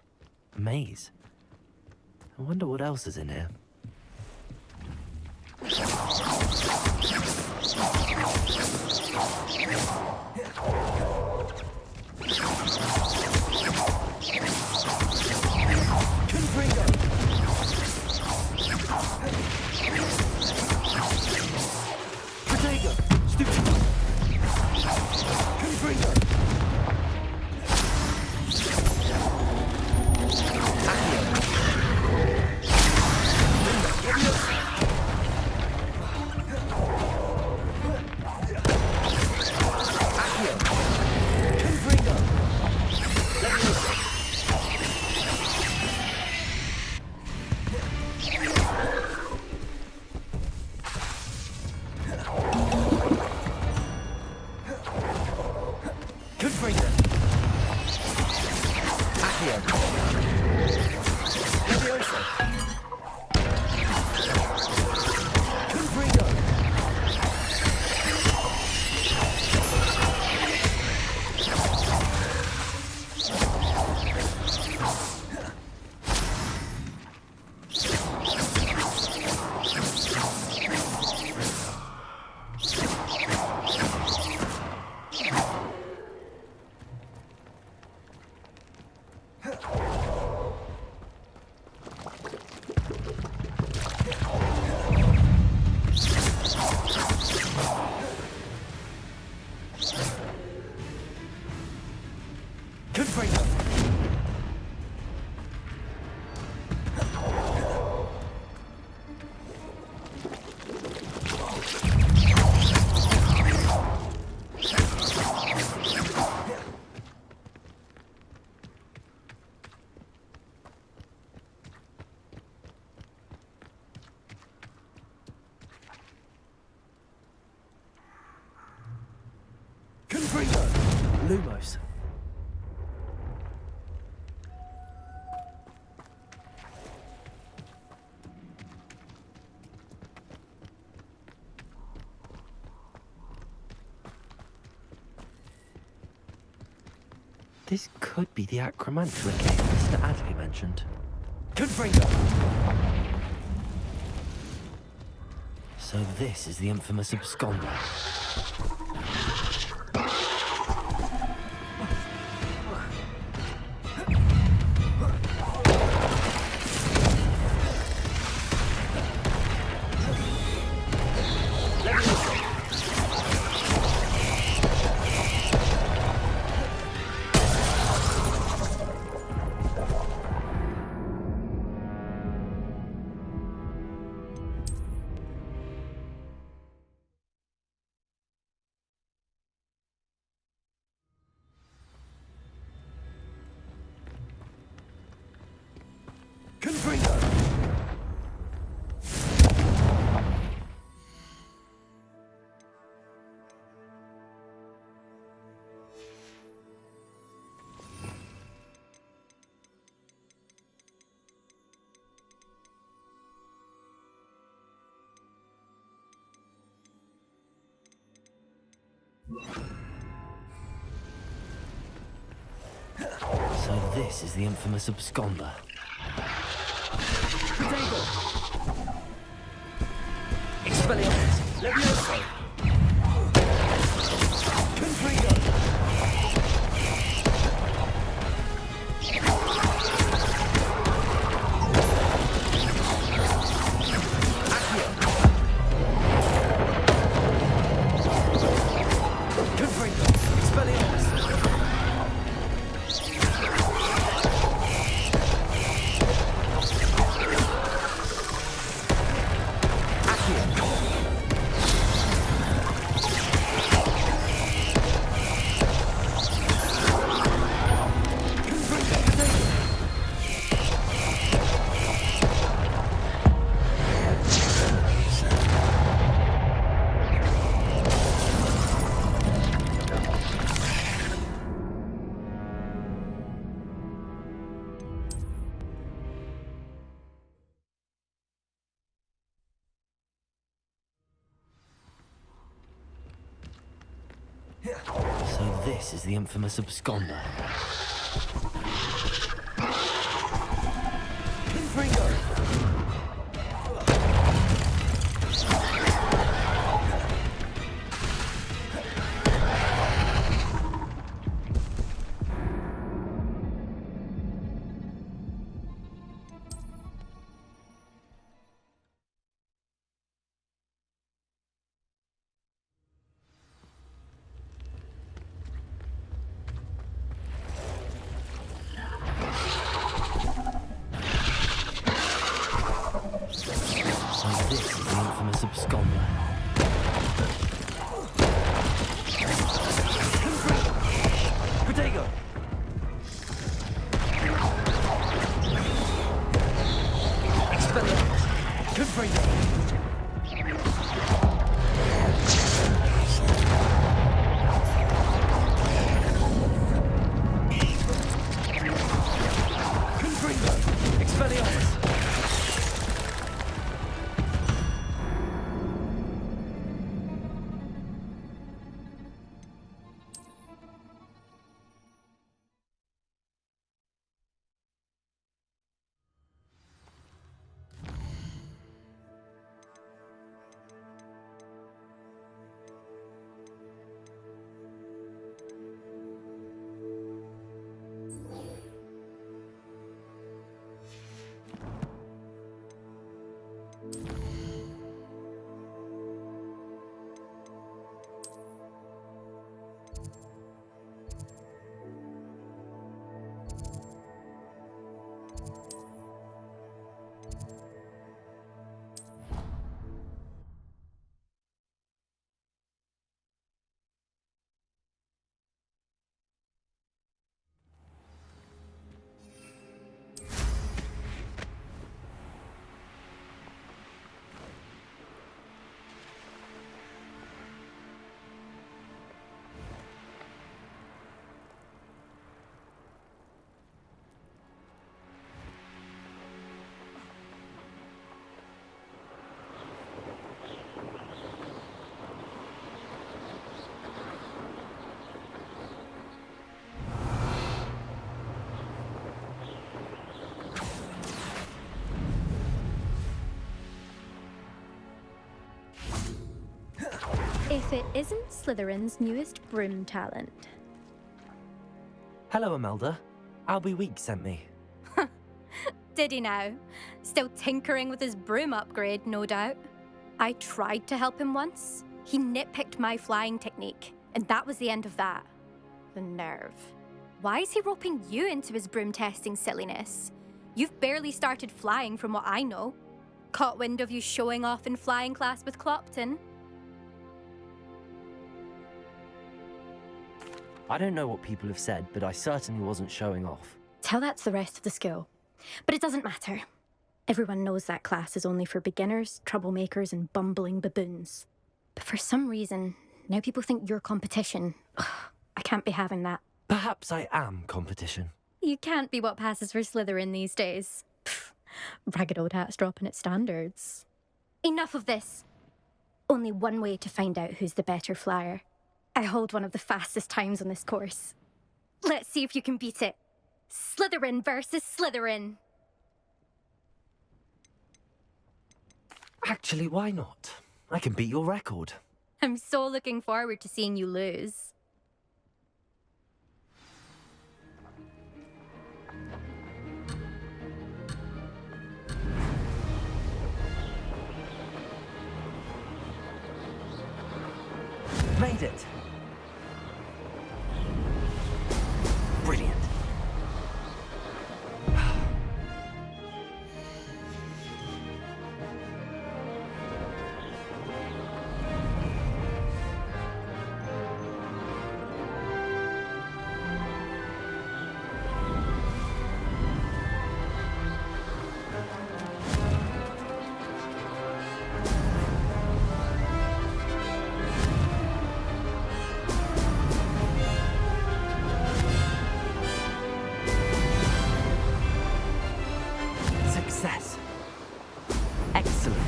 maze. I wonder what else is in here. Lumos. This could be the Acromantula cave Mr. Adley mentioned. Confringo! So this is the infamous absconder. So this is the infamous absconder. Expelliarmus! Levioso! Confringo! So this is the infamous absconder. absconder. Protego! Expelliarmus! Confringo! If it isn't Slytherin's newest broom talent. Hello, Imelda. Albie Weeks sent me. Did he now? Still tinkering with his broom upgrade, no doubt. I tried to help him once. He nitpicked my flying technique, and that was the end of that. The nerve. Why is he roping you into his broom testing silliness? You've barely started flying from what I know. Caught wind of you showing off in flying class with Clopton? I don't know what people have said, but I certainly wasn't showing off. Tell that to the rest of the school. But it doesn't matter. Everyone knows that class is only for beginners, troublemakers, and bumbling baboons. But for some reason, now people think you're competition. Ugh, I can't be having that. Perhaps I am competition. You can't be what passes for Slytherin these days. Pfft, ragged old hat's dropping its standards. Enough of this. Only one way to find out who's the better flyer. I hold one of the fastest times on this course. Let's see if you can beat it. Slytherin versus Slytherin. Actually, why not? I can beat your record. I'm so looking forward to seeing you lose. Made it. Brilliant. Success. Excellent.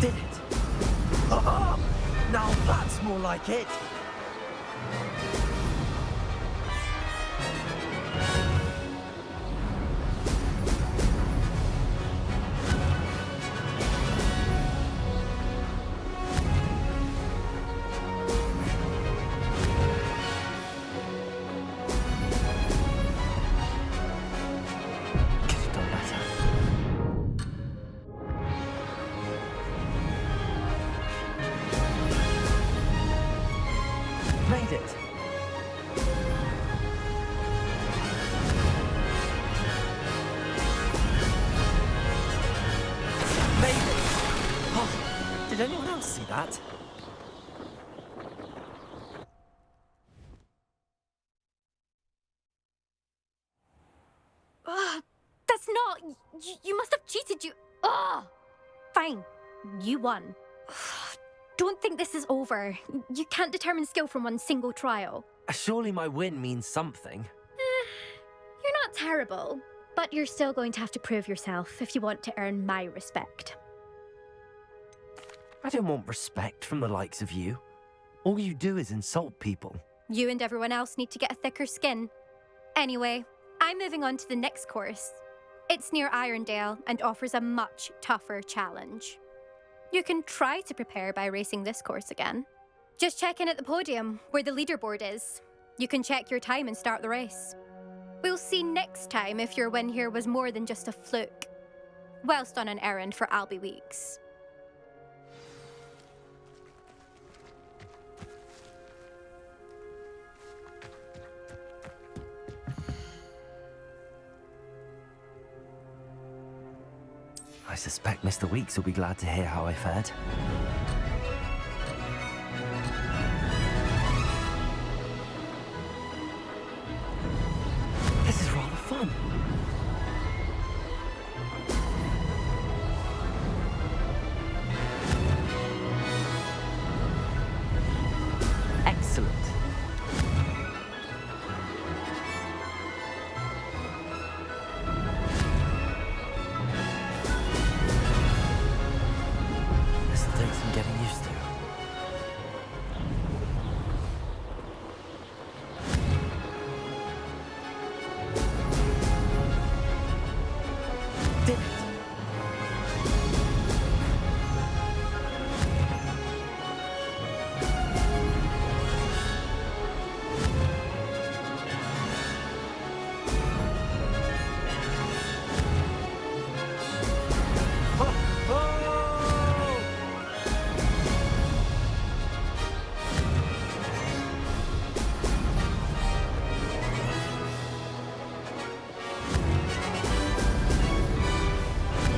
Did it. Oh, now that's more like it. Did anyone else see that? Ugh, that's not... You must have cheated, you... Ugh! Fine. You won. Don't think this is over. You can't determine skill from one single trial. Surely my win means something. You're not terrible, but you're still going to have to prove yourself if you want to earn my respect. I don't want respect from the likes of you. All you do is insult people. You and everyone else need to get a thicker skin. Anyway, I'm moving on to the next course. It's near Irondale and offers a much tougher challenge. You can try to prepare by racing this course again. Just check in at the podium, where the leaderboard is. You can check your time and start the race. We'll see next time if your win here was more than just a fluke. Whilst on an errand for Albie Weeks. I suspect Mr. Weeks will be glad to hear how I fared. This is rather fun. Excellent. This'll take some getting used to. Did it?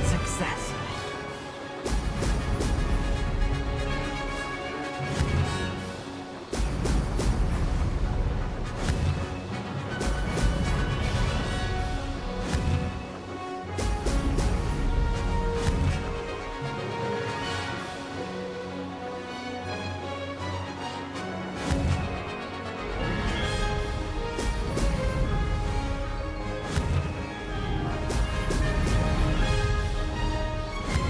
Success.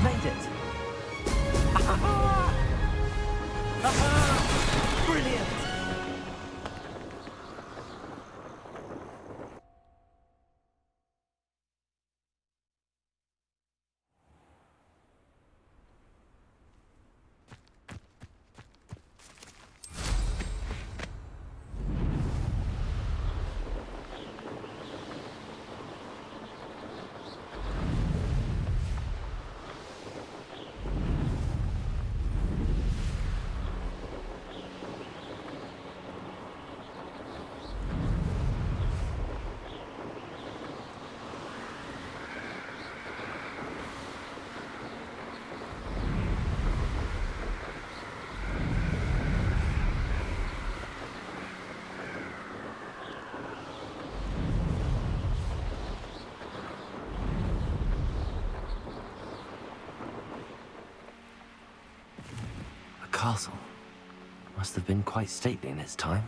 Made it. Brilliant. A castle. Must have been quite stately in its time.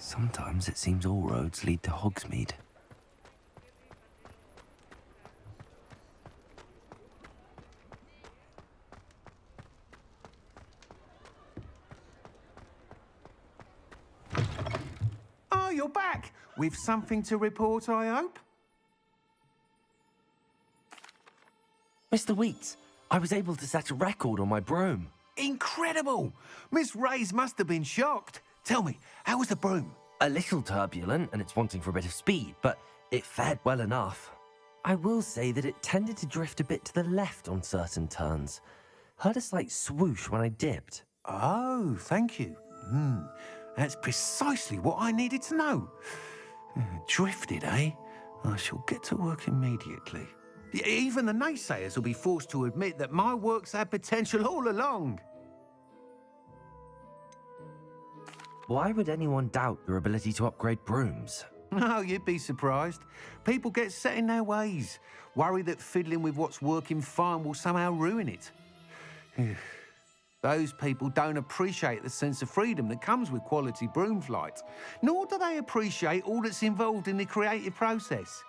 Sometimes it seems all roads lead to Hogsmeade. you're back. With something to report, I hope? Mr. Wheats, I was able to set a record on my broom. Incredible! Miss Reyes must have been shocked. Tell me, how was the broom? A little turbulent, and it's wanting for a bit of speed, but it fared well enough. I will say that it tended to drift a bit to the left on certain turns. Heard a slight swoosh when I dipped. Oh, thank you. That's precisely what I needed to know. Drifted, eh? I shall get to work immediately. Even the naysayers will be forced to admit that my work's had potential all along. Why would anyone doubt your ability to upgrade brooms? Oh, you'd be surprised. People get set in their ways, worry that fiddling with what's working fine will somehow ruin it. Those people don't appreciate the sense of freedom that comes with quality broom flight, nor do they appreciate all that's involved in the creative process.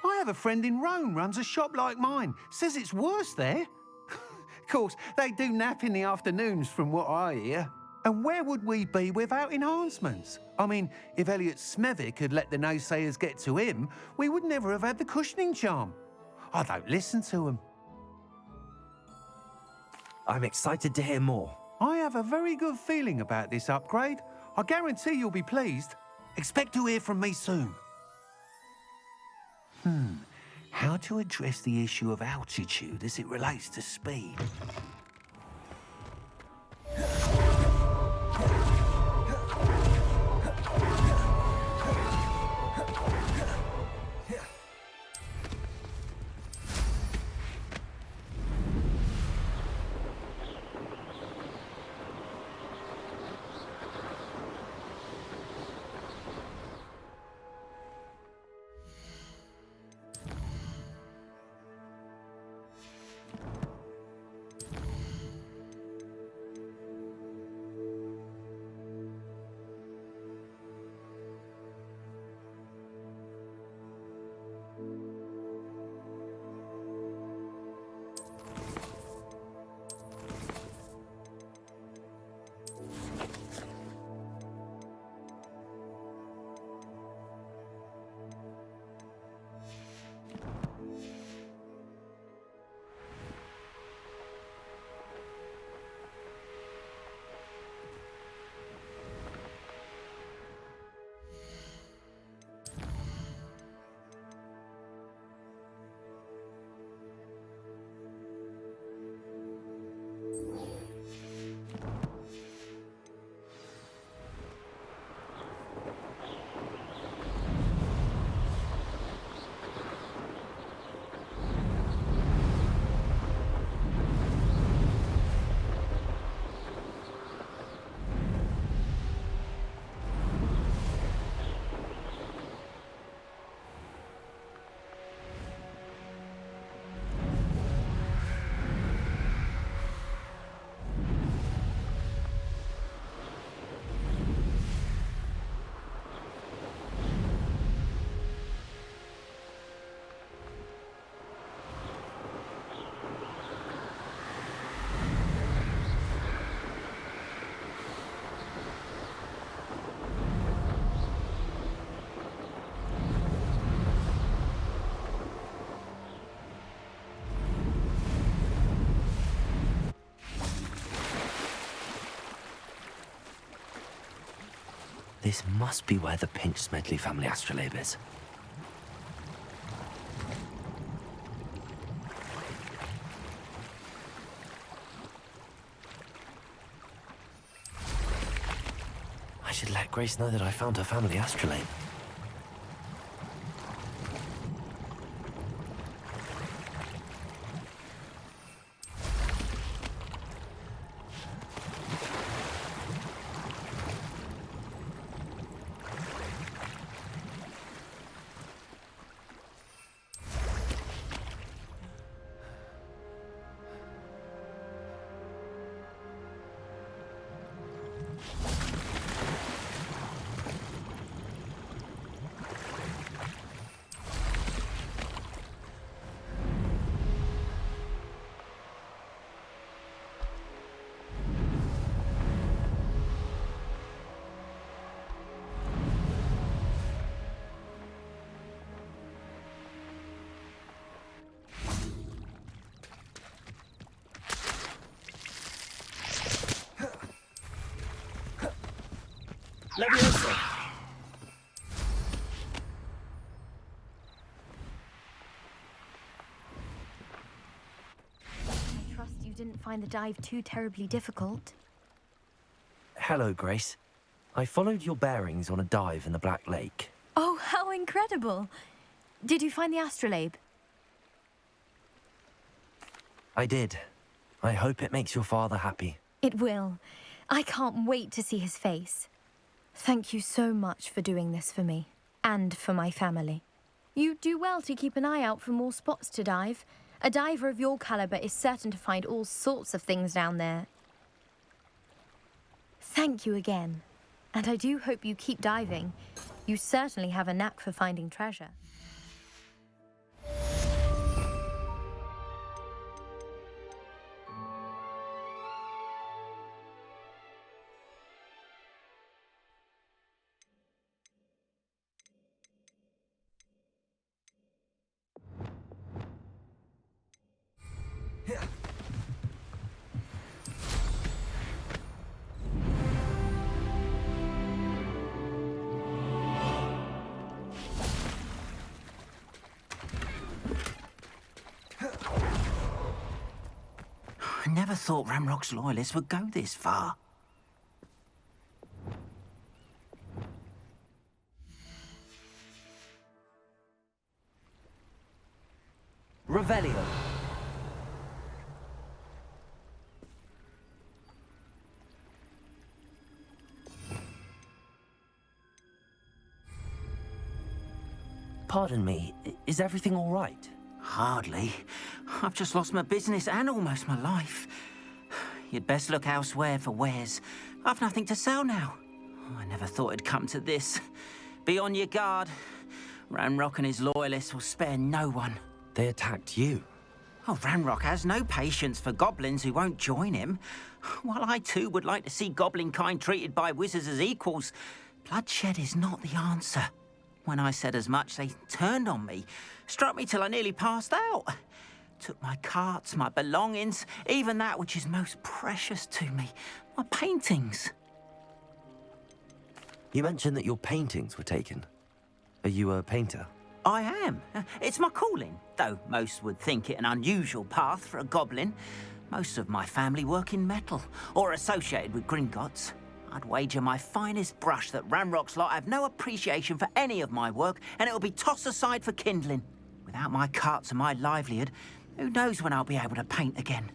I have a friend in Rome runs a shop like mine, says it's worse there. Of course, they do nap in the afternoons from what I hear. And where would we be without enhancements? I mean, if Elliot Smethwick had let the naysayers get to him, we would never have had the cushioning charm. I don't listen to them. I'm excited to hear more. I have a very good feeling about this upgrade. I guarantee you'll be pleased. Expect to hear from me soon. How to address the issue of altitude as it relates to speed? This must be where the Pinch-Smedley family astrolabe is. I should let Grace know that I found her family astrolabe. Leviosa! I trust you didn't find the dive too terribly difficult. Hello, Grace. I followed your bearings on a dive in the Black Lake. Oh, how incredible! Did you find the astrolabe? I did. I hope it makes your father happy. It will. I can't wait to see his face. Thank you so much for doing this for me, and for my family. You do well to keep an eye out for more spots to dive. A diver of your caliber is certain to find all sorts of things down there. Thank you again. And I do hope you keep diving. You certainly have a knack for finding treasure. I never thought Ranrock's loyalists would go this far. Revelio. Pardon me, is everything all right? Hardly. I've just lost my business and almost my life. You'd best look elsewhere for wares. I've nothing to sell now. I never thought it'd come to this. Be on your guard. Ranrock and his loyalists will spare no one. They attacked you? Oh, Ranrock has no patience for goblins who won't join him. While I too would like to see goblin kind treated by wizards as equals, bloodshed is not the answer. When I said as much, they turned on me, struck me till I nearly passed out. Took my carts, my belongings, even that which is most precious to me, my paintings. You mentioned that your paintings were taken. Are you a painter? I am. It's my calling, though most would think it an unusual path for a goblin. Most of my family work in metal, or associated with Gringotts. I'd wager my finest brush that Ranrock's lot have no appreciation for any of my work, and it'll be tossed aside for kindling. Without my carts and my livelihood, who knows when I'll be able to paint again?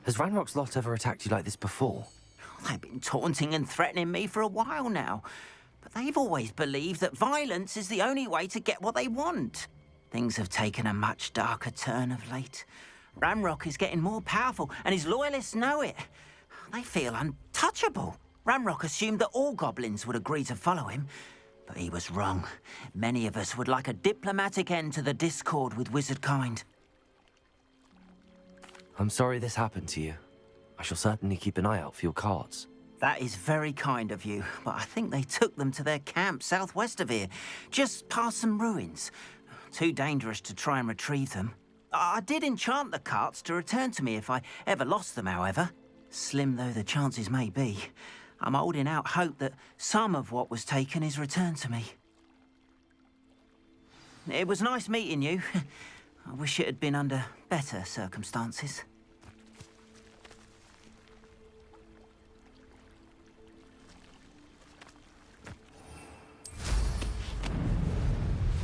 Has Ranrock's lot ever attacked you like this before? They've been taunting and threatening me for a while now. But they've always believed that violence is the only way to get what they want. Things have taken a much darker turn of late. Ranrock is getting more powerful, and his loyalists know it. They feel untouchable. Ranrock assumed that all goblins would agree to follow him, but he was wrong. Many of us would like a diplomatic end to the discord with wizard kind. I'm sorry this happened to you. I shall certainly keep an eye out for your carts. That is very kind of you, but I think they took them to their camp southwest of here, just past some ruins. Too dangerous to try and retrieve them. I did enchant the carts to return to me if I ever lost them, however. Slim though the chances may be, I'm holding out hope that some of what was taken is returned to me. It was nice meeting you. I wish it had been under better circumstances.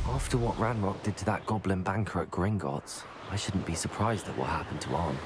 After what Ranrock did to that goblin banker at Gringotts, I shouldn't be surprised at what happened to Arn.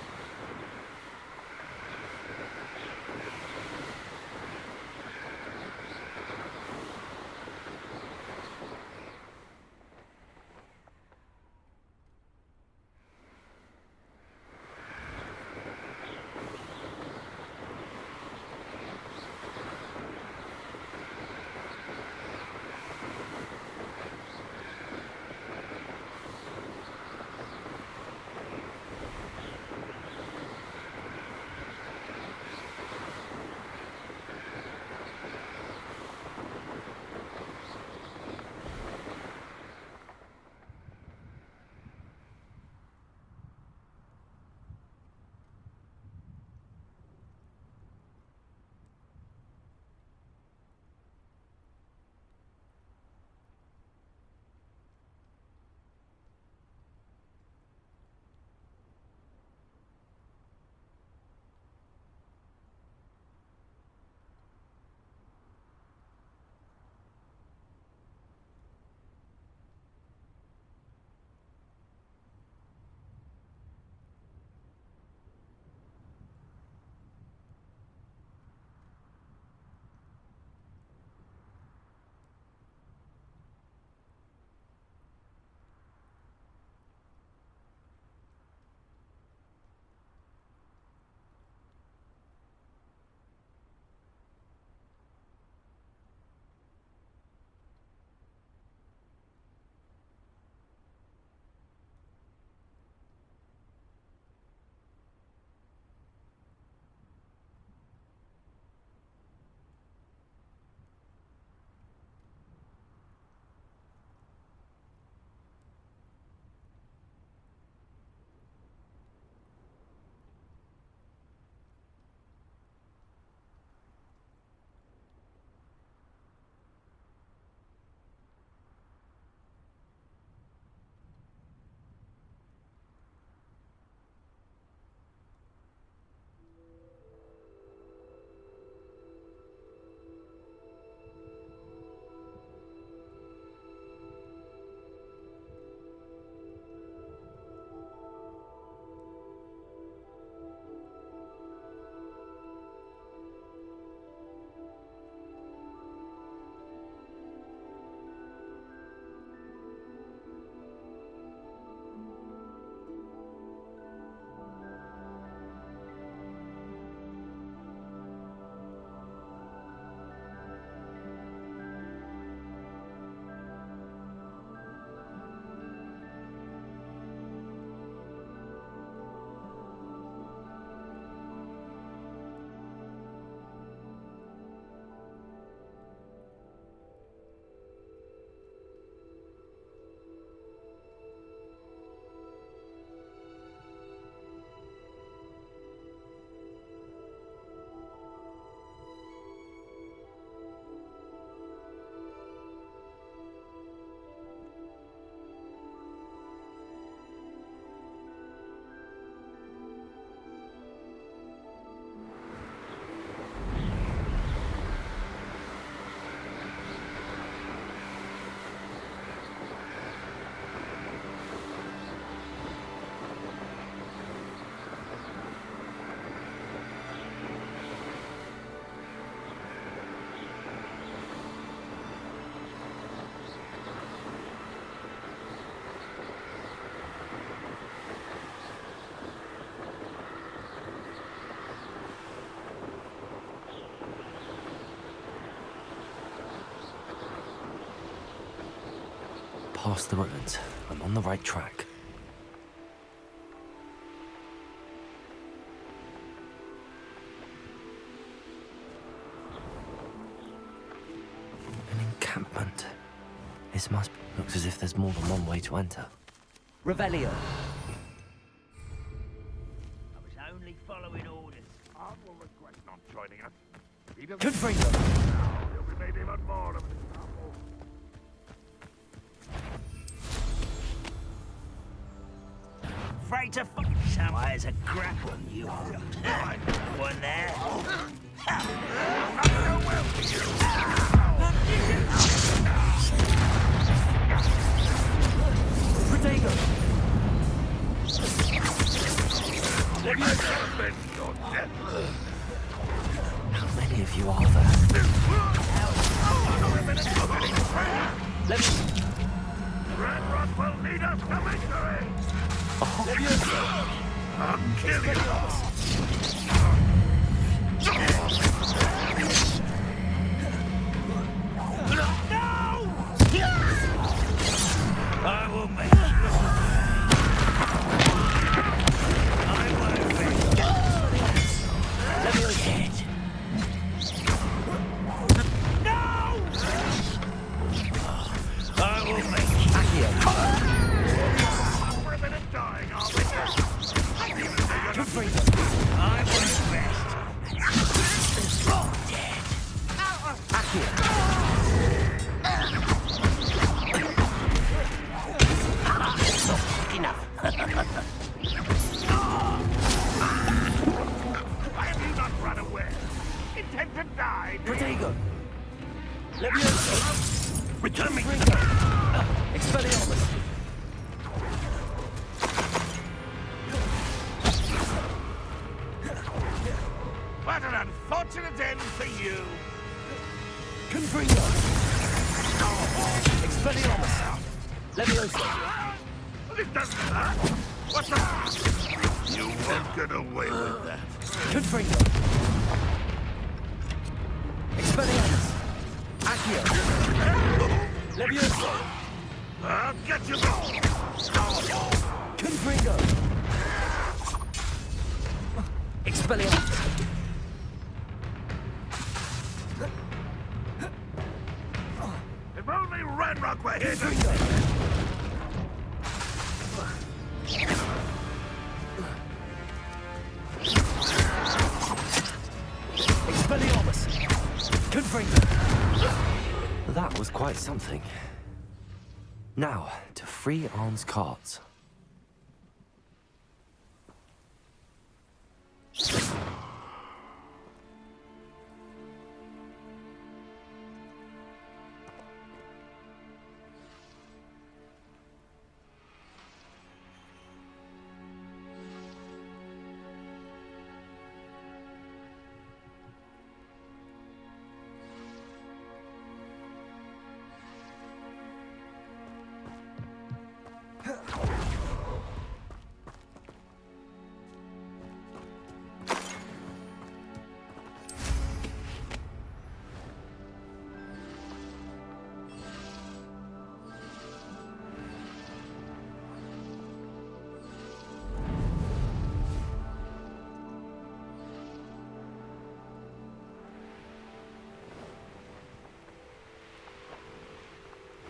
past the ruins. I'm on the right track. An encampment. This looks as if there's more than one way to enter. Revelio. I was only following orders. I will regret not joining us. He doesn't Confringo. now. He'll be made even more of an example. Afraid to fuck somewhere's a grapple, you. One there. Protego. How many of you are there? Red Rock will lead us to victory! I'll kill you! I will make Protego. Return me! Expelliarmus. What an unfortunate end for you! Confringo. Expelliarmus. Leviosa. This doesn't hurt! What's that? You won't get away with that. Confringo. Expelliarmus. Accio. Leviosa. I'll get you all! Confringo. Expelliarmus. If only Ranrock were here to... Expelliarmus. Confringo. That was quite something. Now, to free Arn's carts.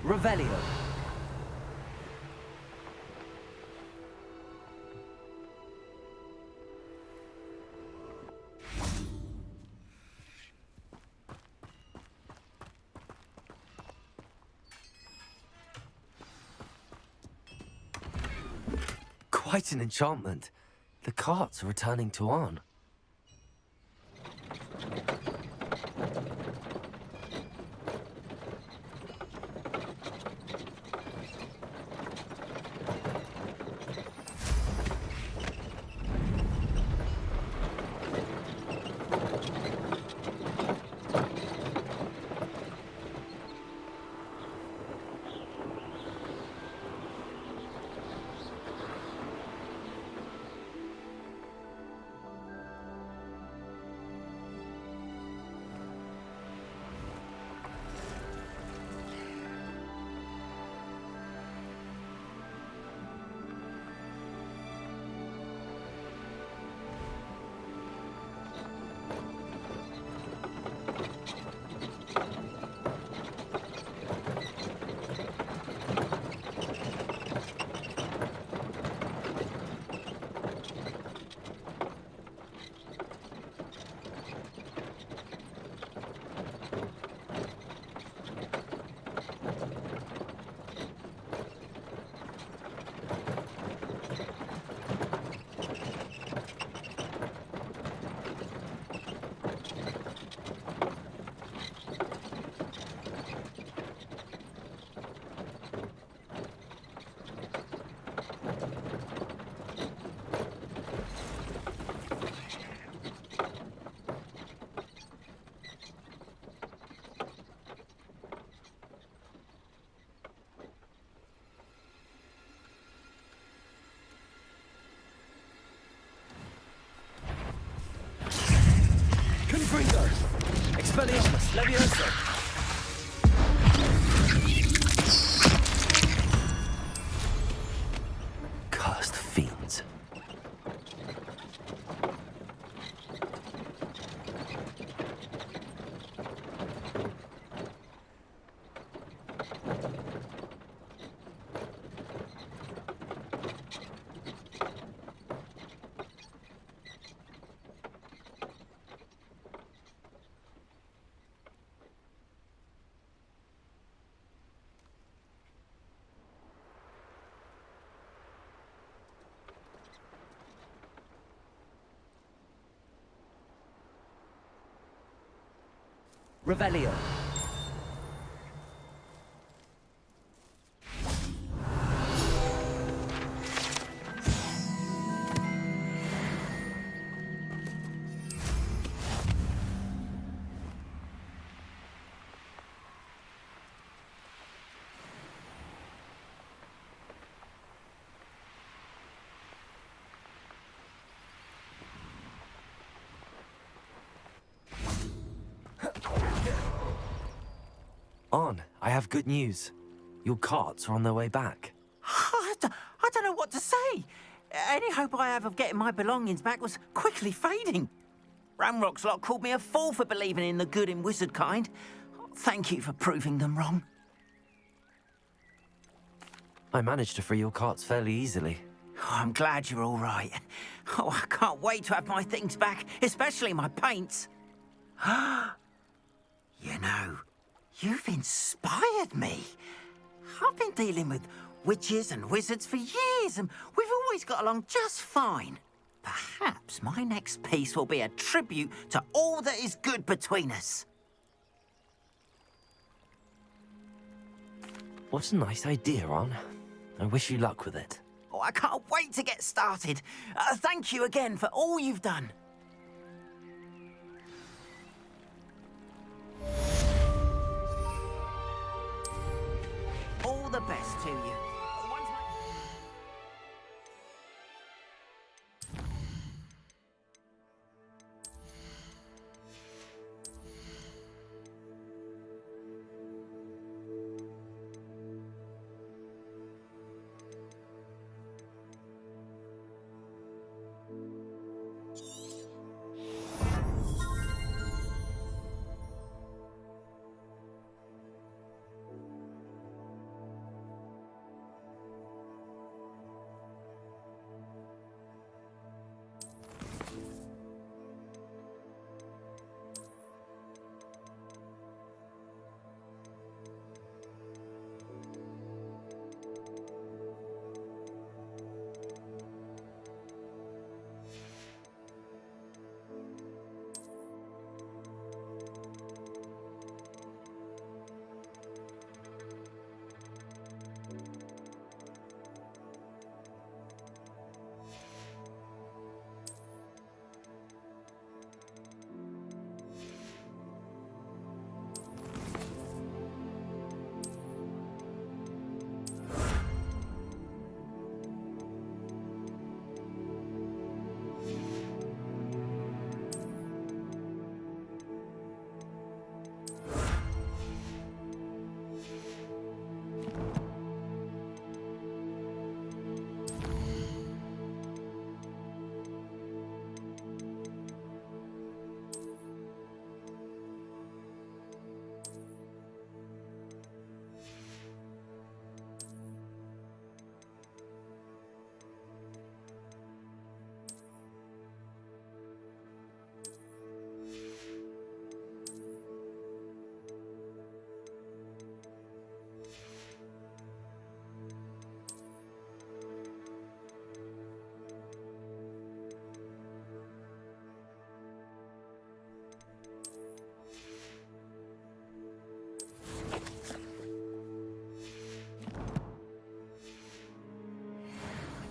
Revelio. Quite an enchantment. The carts are returning to Arn. Confringo! Expelliarmus, Levioso! Cursed fiends. Revelio. On, I have good news. Your carts are on their way back. I don't know what to say. Any hope I have of getting my belongings back was quickly fading. Ranrock's lot called me a fool for believing in the good in wizard kind. Thank you for proving them wrong. I managed to free your carts fairly easily. Oh, I'm glad you're all right. Oh, I can't wait to have my things back, especially my paints. You know, you've inspired me. I've been dealing with witches and wizards for years, and we've always got along just fine. Perhaps my next piece will be a tribute to all that is good between us. What a nice idea, Ron. I wish you luck with it. Oh, I can't wait to get started. Thank you again for all you've done. All the best to you.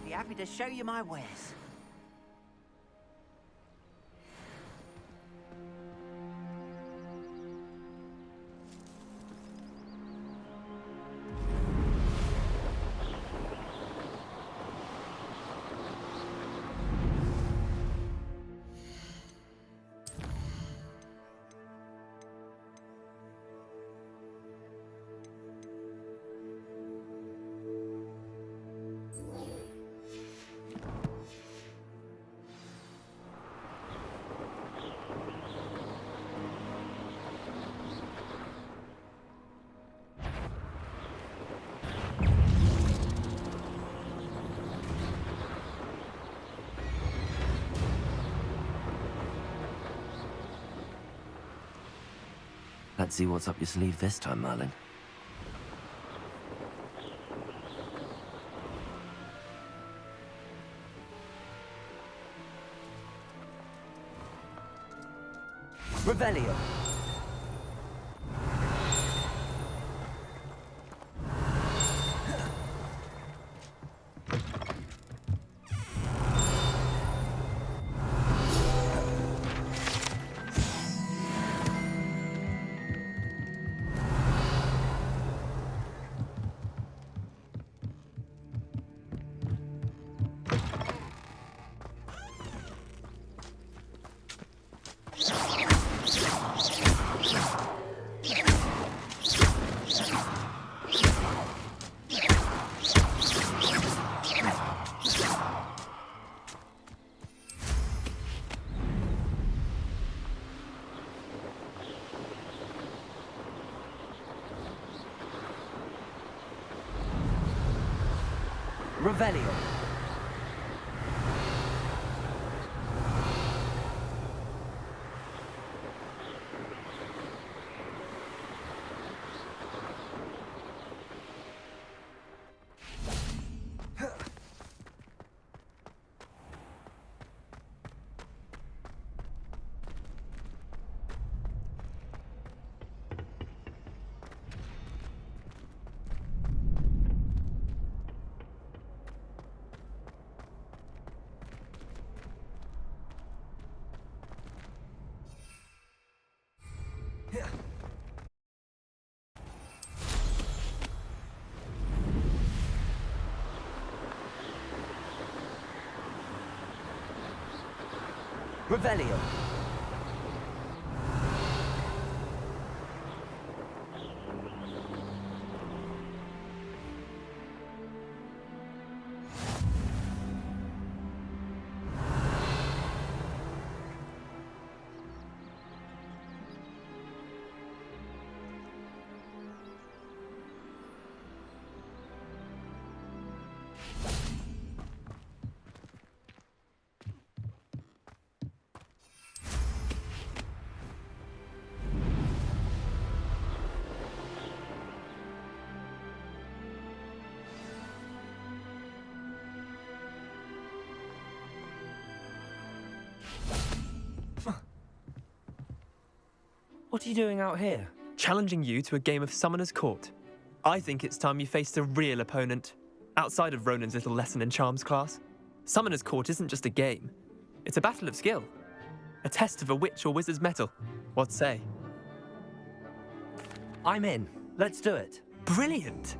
Be happy to show you my wares. Let's see what's up your sleeve this time, Merlin. Revelio. Revelio. Revelio. What are you doing out here? Challenging you to a game of Summoner's Court. I think it's time you faced a real opponent, outside of Ronan's little lesson in charms class. Summoner's Court isn't just a game. It's a battle of skill. A test of a witch or wizard's mettle. What say? I'm in. Let's do it. Brilliant!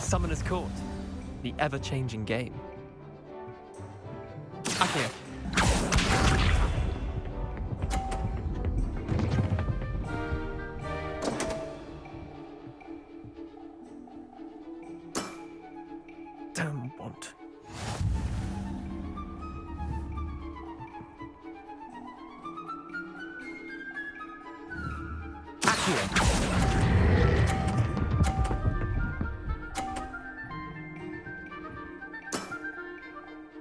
Summoner's Court. The ever-changing game. Accio. Don't want.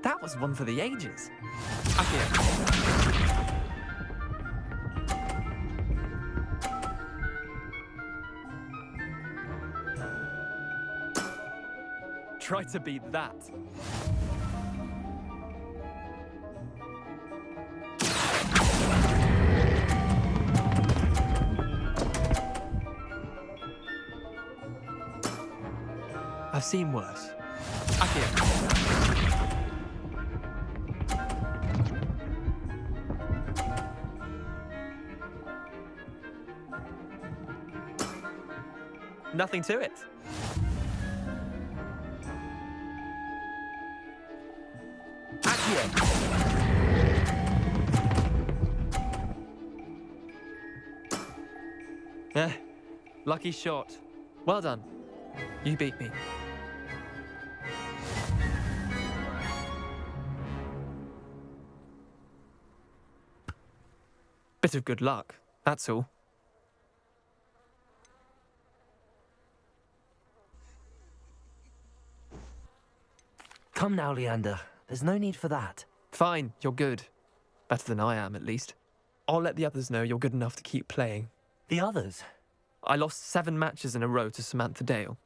That was one for the ages. Accio. Try to beat that. I've seen worse. Accio. Nothing to it. Lucky shot. Well done. You beat me. Bit of good luck, that's all. Come now, Leander. There's no need for that. Fine, you're good. Better than I am, at least. I'll let the others know you're good enough to keep playing. The others? I lost 7 matches in a row to Samantha Dale.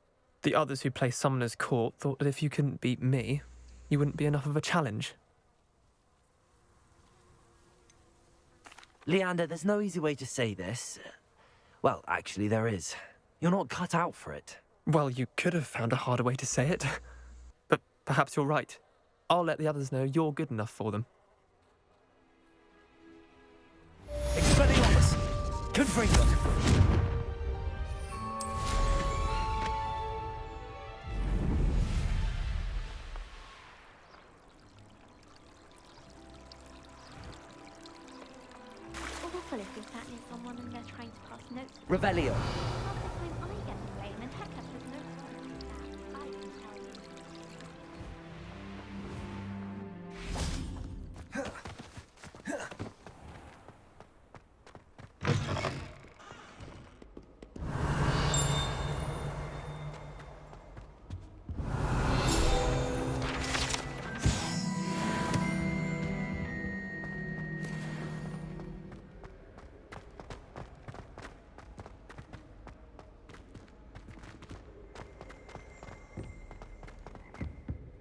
The others who play Summoner's Court thought that if you couldn't beat me, you wouldn't be enough of a challenge. Leander, there's no easy way to say this. Well, actually, there is. You're not cut out for it. Well, you could have found a harder way to say it. But perhaps you're right. I'll let the others know you're good enough for them. Expelliarmus! Confringo! Awful if you're sat near someone and they're trying to pass notes. Revelio. Half the time I get the blame and Hector has notes on that. I can tell you.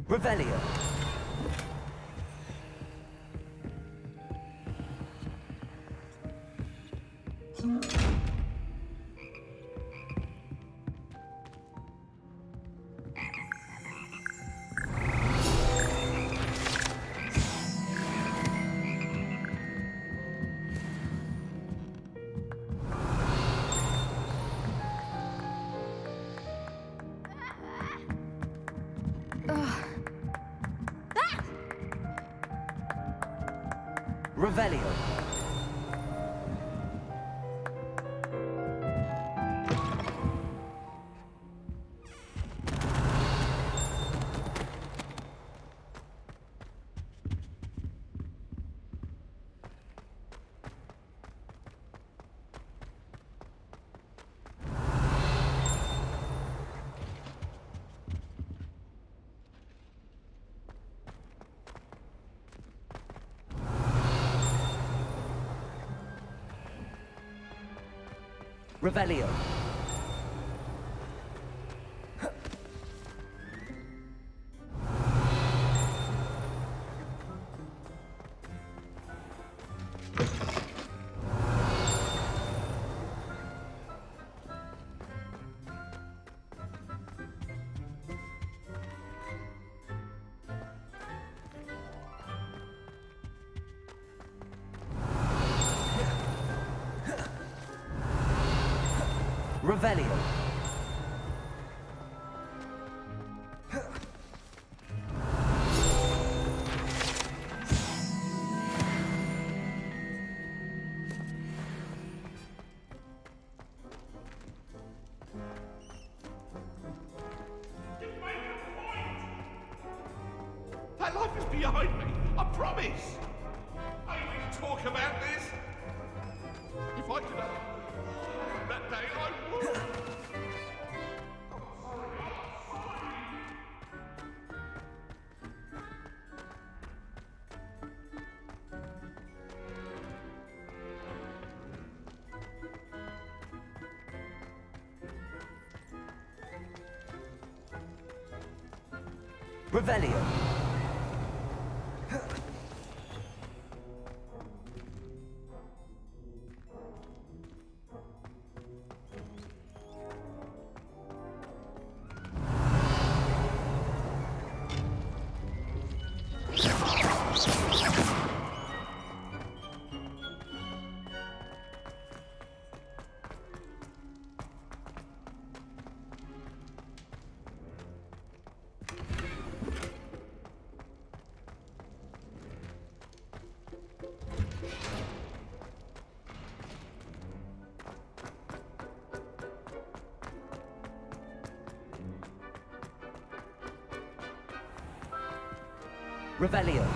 Revelio. Revelio. Revelio. Revelio. That life is behind me, I promise. I will talk about this. If I could have that day, I would. Revelio. Revelio.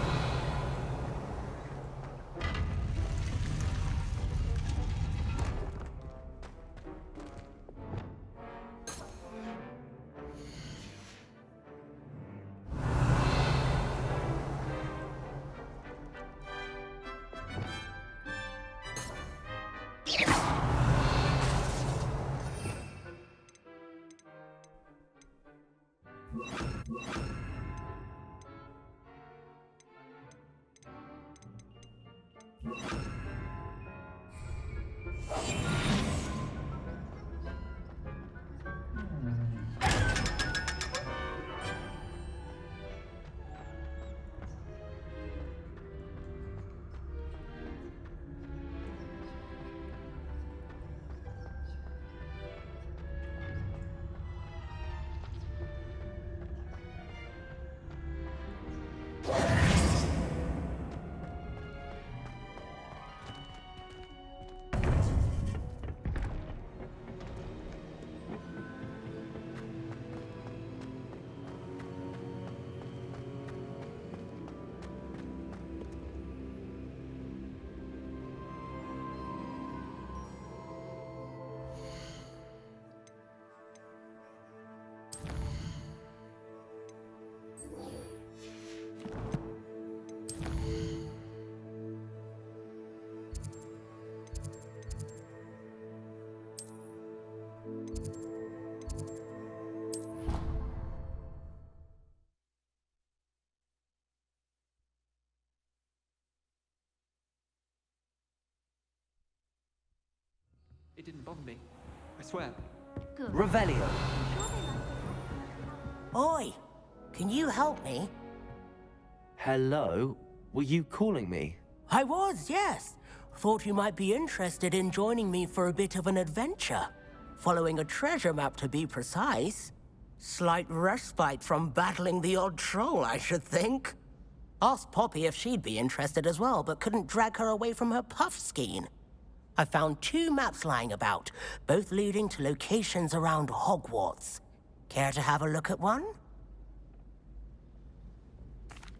It didn't bother me. I swear. Good. Revelio. Oi! Can you help me? Hello? Were you calling me? I was, yes. Thought you might be interested in joining me for a bit of an adventure. Following a treasure map, to be precise. Slight respite from battling the odd troll, I should think. Asked Poppy if she'd be interested as well, but couldn't drag her away from her puff skein. I found 2 maps lying about, both leading to locations around Hogwarts. Care to have a look at one?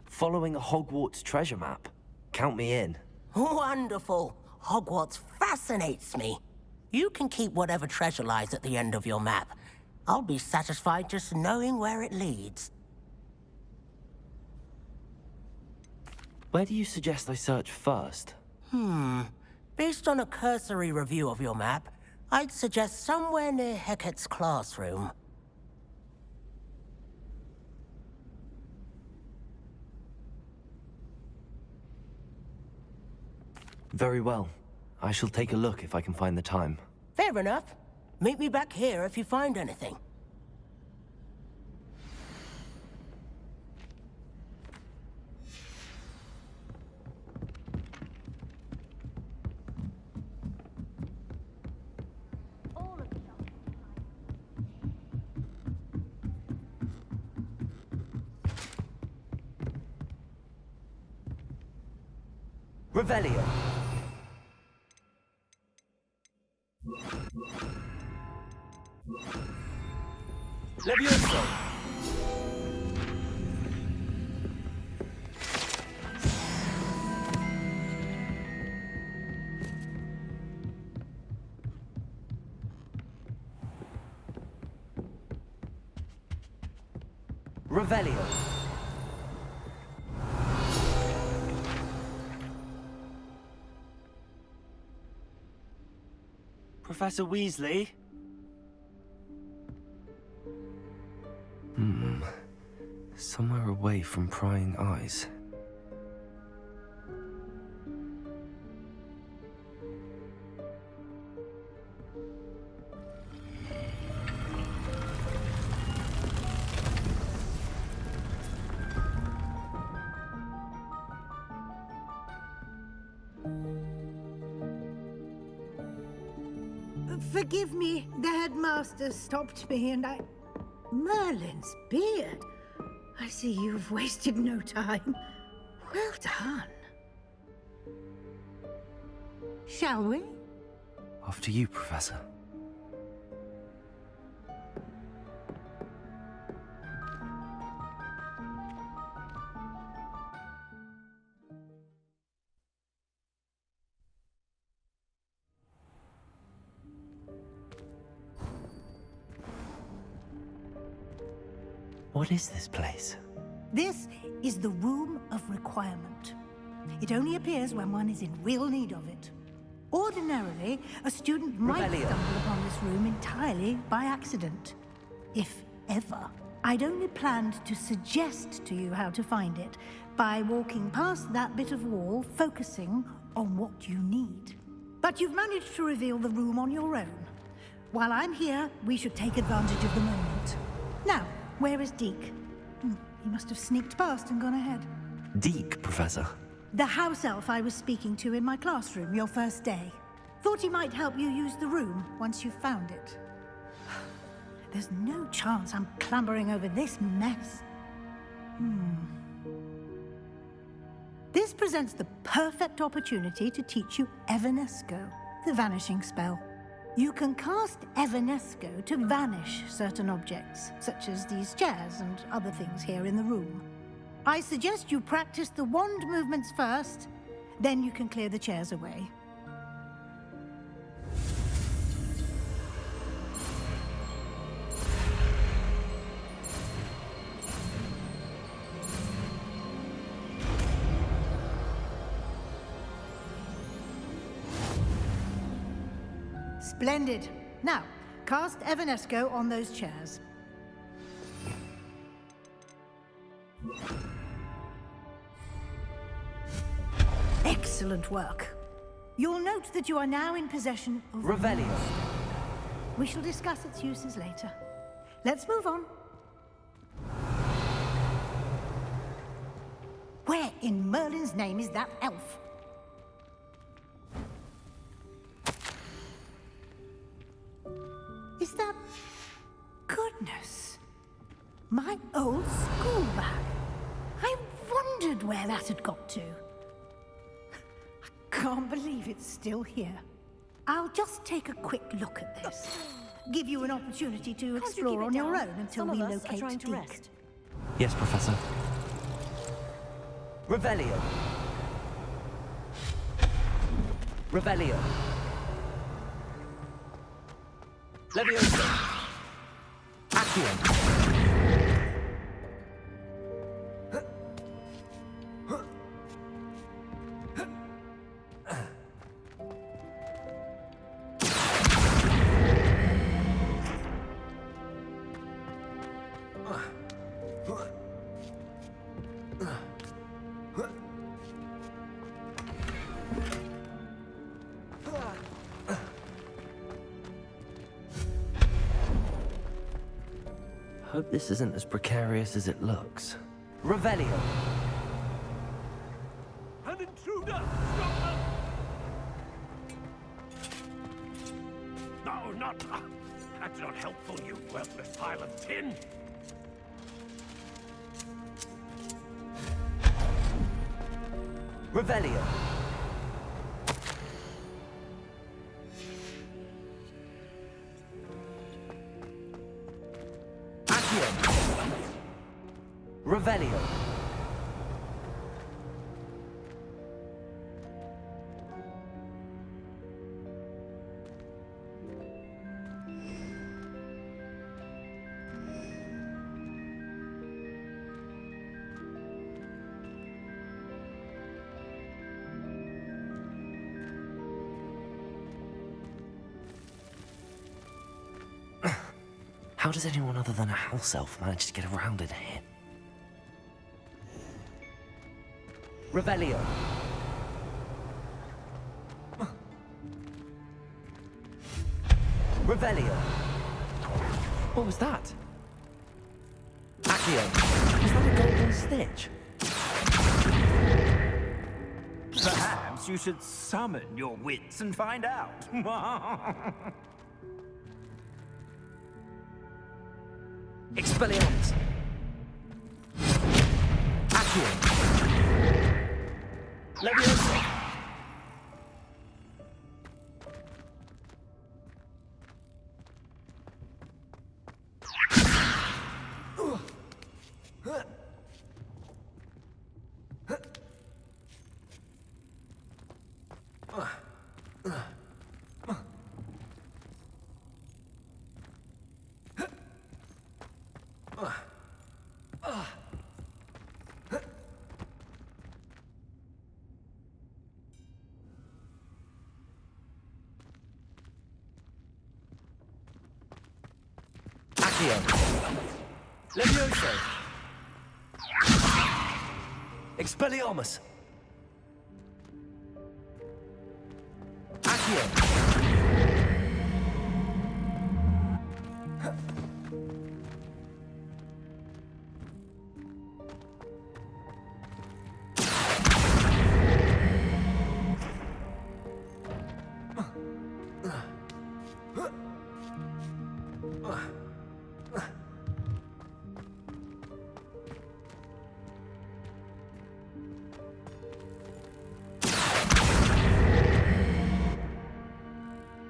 Following a Hogwarts treasure map? Count me in. Wonderful. Hogwarts fascinates me. You can keep whatever treasure lies at the end of your map. I'll be satisfied just knowing where it leads. Where do you suggest I search first? Based on a cursory review of your map, I'd suggest somewhere near Hecat's classroom. Very well. I shall take a look if I can find the time. Fair enough. Meet me back here if you find anything. Revelio. Levioso! Revelio. Professor Weasley? Somewhere away from prying eyes. Forgive me, the headmaster stopped me and I... Merlin's beard. I see you've wasted no time. Well done. Shall we? After you, Professor. What is this place? This is the Room of Requirement. It only appears when one is in real need of it. Ordinarily, a student might Revelio. stumble upon this room entirely by accident. If ever. I'd only planned to suggest to you how to find it by walking past that bit of wall, focusing on what you need. But you've managed to reveal the room on your own. While I'm here, we should take advantage of the moment. Now, where is Deke? He must have sneaked past and gone ahead. Deke, Professor. The house elf I was speaking to in my classroom your first day. Thought he might help you use the room once you found it. There's no chance I'm clambering over this mess. This presents the perfect opportunity to teach you Evanesco, the vanishing spell. You can cast Evanesco to vanish certain objects, such as these chairs and other things here in the room. I suggest you practice the wand movements first, then you can clear the chairs away. Splendid. Now, cast Evanesco on those chairs. Excellent work. You'll note that you are now in possession of... Revelio. We shall discuss its uses later. Let's move on. Where in Merlin's name is that elf? Is that... Goodness. My old school bag. I wondered where that had got to. I can't believe it's still here. I'll just take a quick look at this. Give you an opportunity to explore on your own until we locate Deke. Yes, Professor. Revelio. Revelio. Leviosa. Accio. Hope this isn't as precarious as it looks. Revelio. An intruder! Stop her! No, not... That's not helpful, you worthless pile of tin! Revelio. Revelio. How does anyone other than a house elf manage to get around in here? Revelio. Revelio. What was that? Accio. Was that a golden stitch? Perhaps you should summon your wits and find out. Expelliarmus. Accio. Leviosa. Accio. Levioso. Expelliarmus. Accio.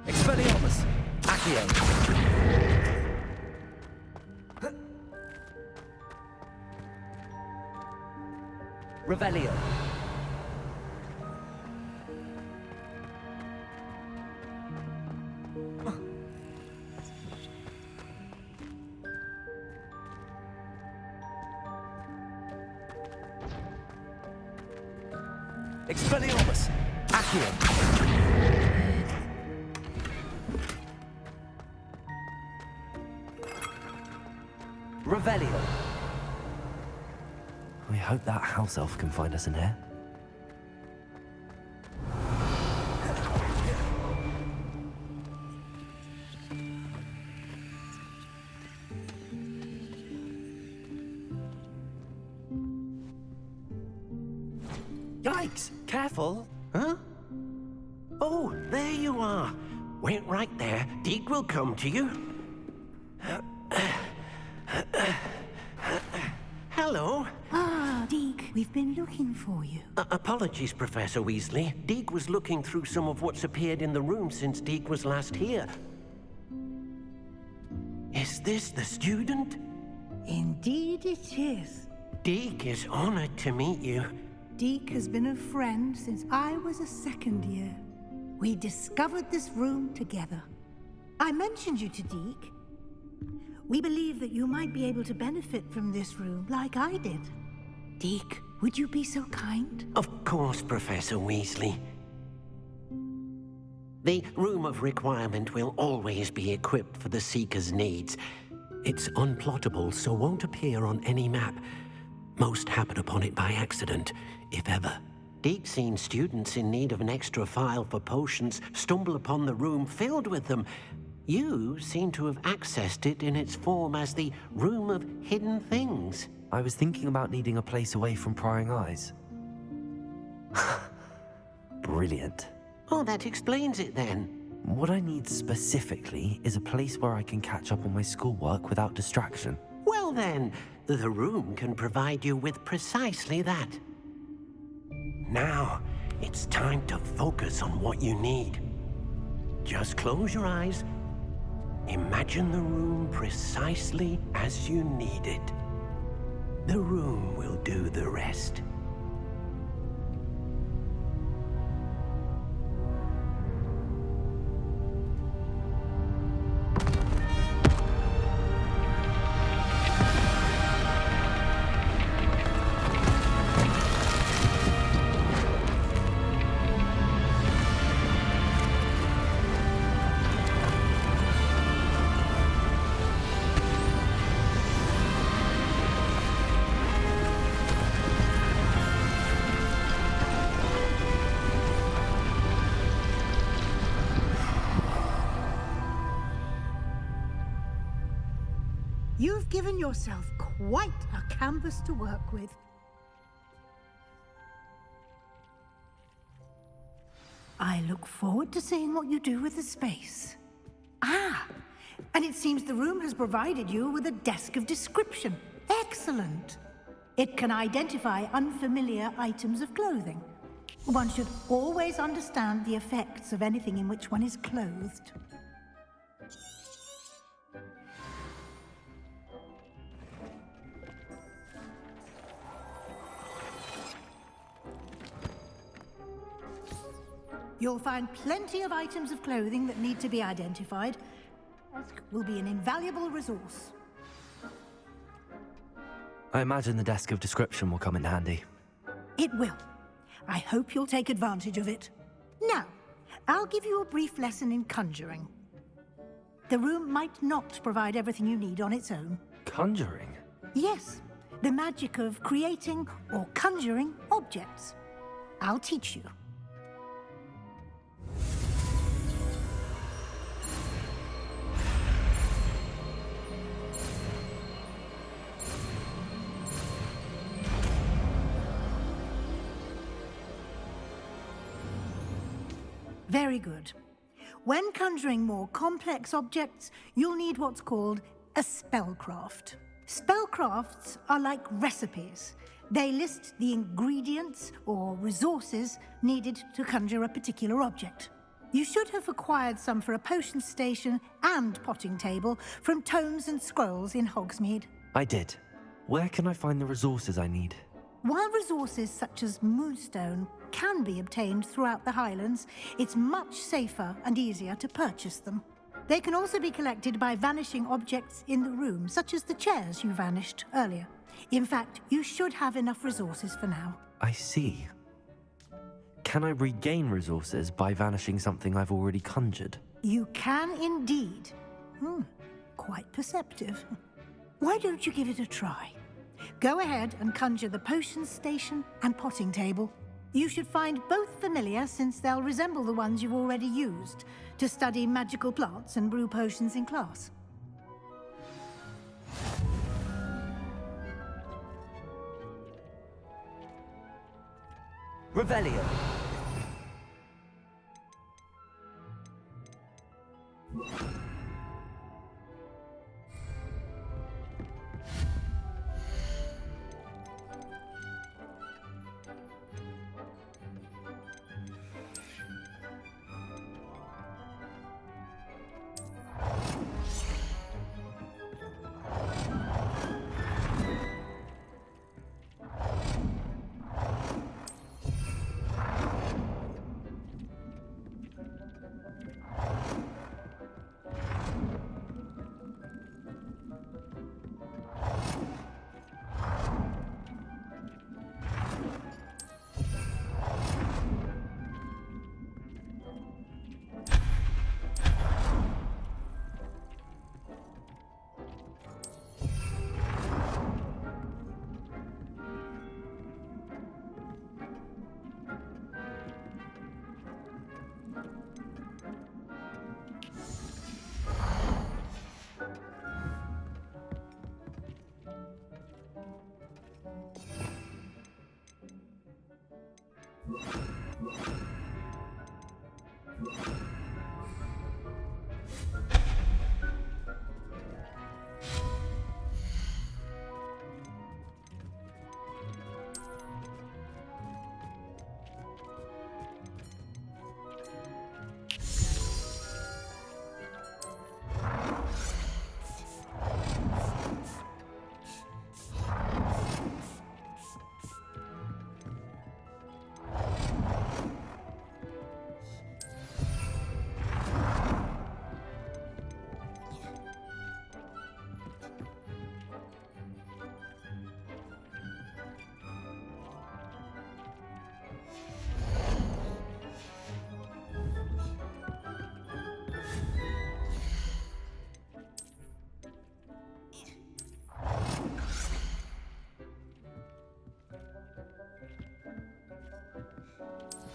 Expelliarmus. Accio. Revelio. Expelliarmus. Accio. Revelio. We hope that house elf can find us in here. Yikes! Careful! Huh? Oh, there you are. Wait right there. Deke will come to you. Hello. Ah, Deke, we've been looking for you. Apologies, Professor Weasley. Deke was looking through some of what's appeared in the room since Deke was last here. Is this the student? Indeed it is. Deke is honored to meet you. Deke has been a friend since I was a second year. We discovered this room together. I mentioned you to Deke. We believe that you might be able to benefit from this room like I did. Deke, would you be so kind? Of course, Professor Weasley. The Room of Requirement will always be equipped for the Seeker's needs. It's unplottable, so won't appear on any map. Most happen upon it by accident, if ever. Deke's seen students in need of an extra file for potions stumble upon the room filled with them. You seem to have accessed it in its form as the Room of Hidden Things. I was thinking about needing a place away from prying eyes. Brilliant. Oh, that explains it then. What I need specifically is a place where I can catch up on my schoolwork without distraction. Well then, the room can provide you with precisely that. Now, it's time to focus on what you need. Just close your eyes. Imagine the room precisely as you need it. The room will do the rest. You've given yourself quite a canvas to work with. I look forward to seeing what you do with the space. Ah, and it seems the room has provided you with a desk of description. Excellent. It can identify unfamiliar items of clothing. One should always understand the effects of anything in which one is clothed. You'll find plenty of items of clothing that need to be identified. Will be an invaluable resource. I imagine the desk of description will come in handy. It will. I hope you'll take advantage of it. Now, I'll give you a brief lesson in conjuring. The room might not provide everything you need on its own. Conjuring? Yes, the magic of creating or conjuring objects. I'll teach you. Very good. When conjuring more complex objects, you'll need what's called a spellcraft. Spellcrafts are like recipes. They list the ingredients or resources needed to conjure a particular object. You should have acquired some for a potion station and potting table from tomes and scrolls in Hogsmeade. I did. Where can I find the resources I need? While resources such as moonstone can be obtained throughout the Highlands, it's much safer and easier to purchase them. They can also be collected by vanishing objects in the room, such as the chairs you vanished earlier. In fact, you should have enough resources for now. I see. Can I regain resources by vanishing something I've already conjured? You can indeed. Quite perceptive. Why don't you give it a try? Go ahead and conjure the potion station and potting table. You should find both familiar, since they'll resemble the ones you've already used to study magical plants and brew potions in class. Revelio.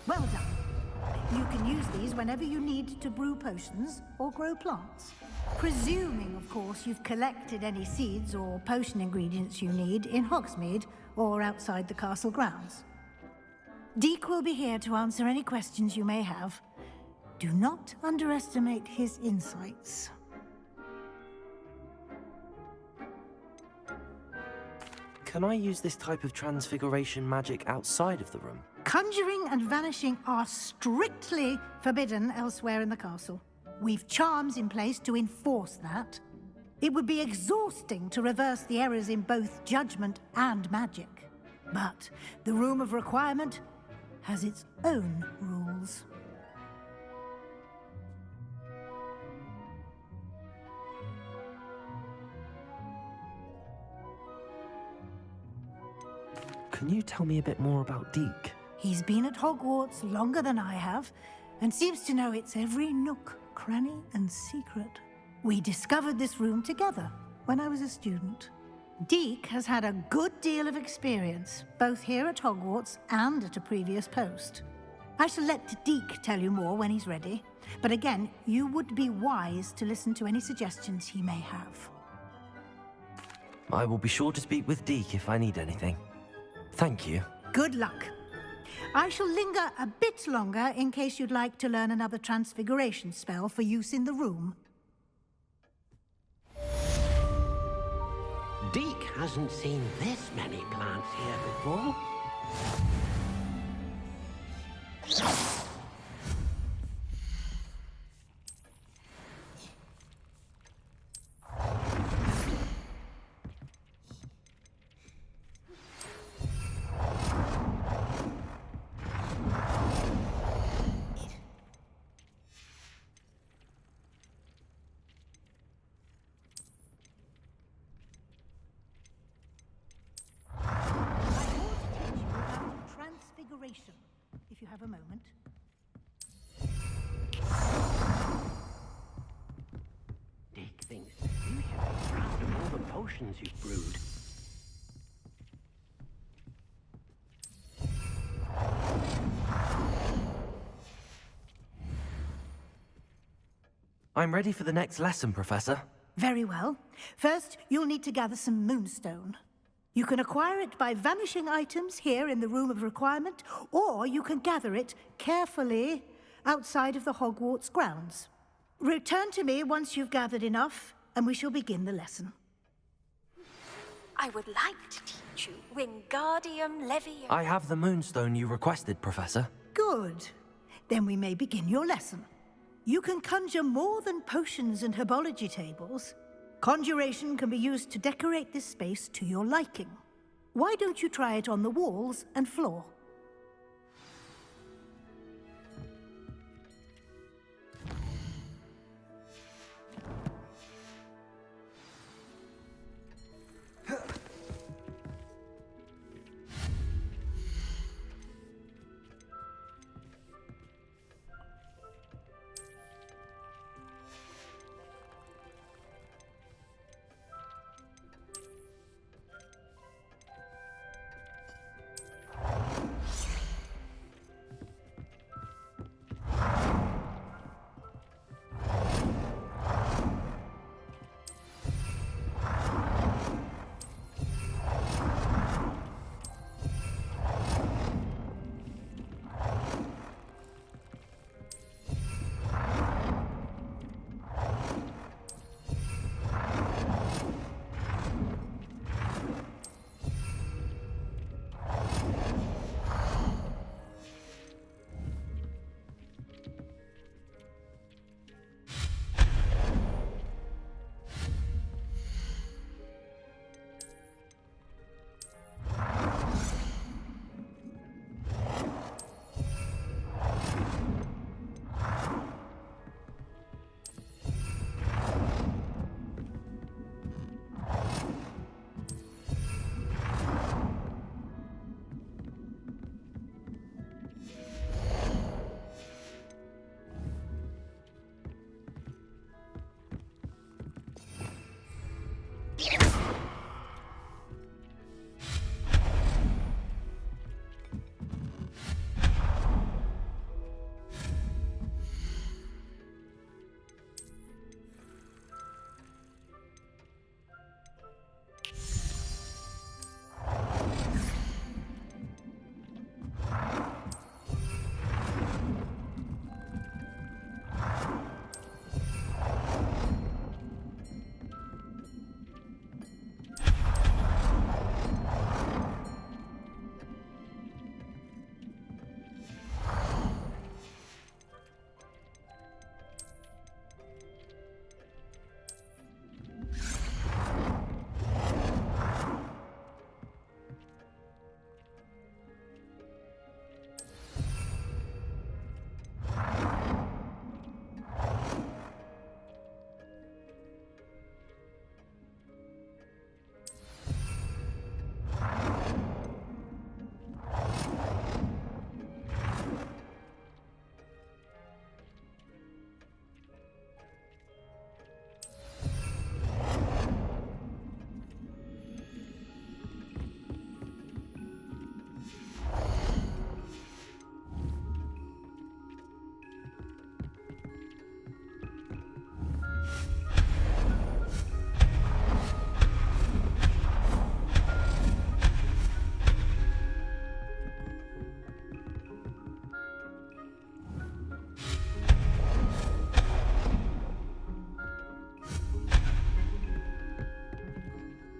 Well done. You can use these whenever you need to brew potions or grow plants. Presuming, of course, you've collected any seeds or potion ingredients you need in Hogsmeade or outside the castle grounds. Deek will be here to answer any questions you may have. Do not underestimate his insights. Can I use this type of transfiguration magic outside of the room? Conjuring and vanishing are strictly forbidden elsewhere in the castle. We've charms in place to enforce that. It would be exhausting to reverse the errors in both judgment and magic. But the Room of Requirement has its own rules. Can you tell me a bit more about Deek? He's been at Hogwarts longer than I have, and seems to know its every nook, cranny, and secret. We discovered this room together when I was a student. Deke has had a good deal of experience, both here at Hogwarts and at a previous post. I shall let Deke tell you more when he's ready, but again, you would be wise to listen to any suggestions he may have. I will be sure to speak with Deke if I need anything. Thank you. Good luck. I shall linger a bit longer in case you'd like to learn another transfiguration spell for use in the room. Deke hasn't seen this many plants here before. Transfiguration, if you have a moment. Deke thinks you should be proud of all the potions you've brewed. I'm ready for the next lesson, Professor. Very well. First, you'll need to gather some moonstone. You can acquire it by vanishing items here in the Room of Requirement, or you can gather it carefully outside of the Hogwarts grounds. Return to me once you've gathered enough, and we shall begin the lesson. I would like to teach you Wingardium Leviosa. I have the moonstone you requested, Professor. Good. Then we may begin your lesson. You can conjure more than potions and herbology tables. Conjuration can be used to decorate this space to your liking. Why don't you try it on the walls and floor?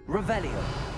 Revelio.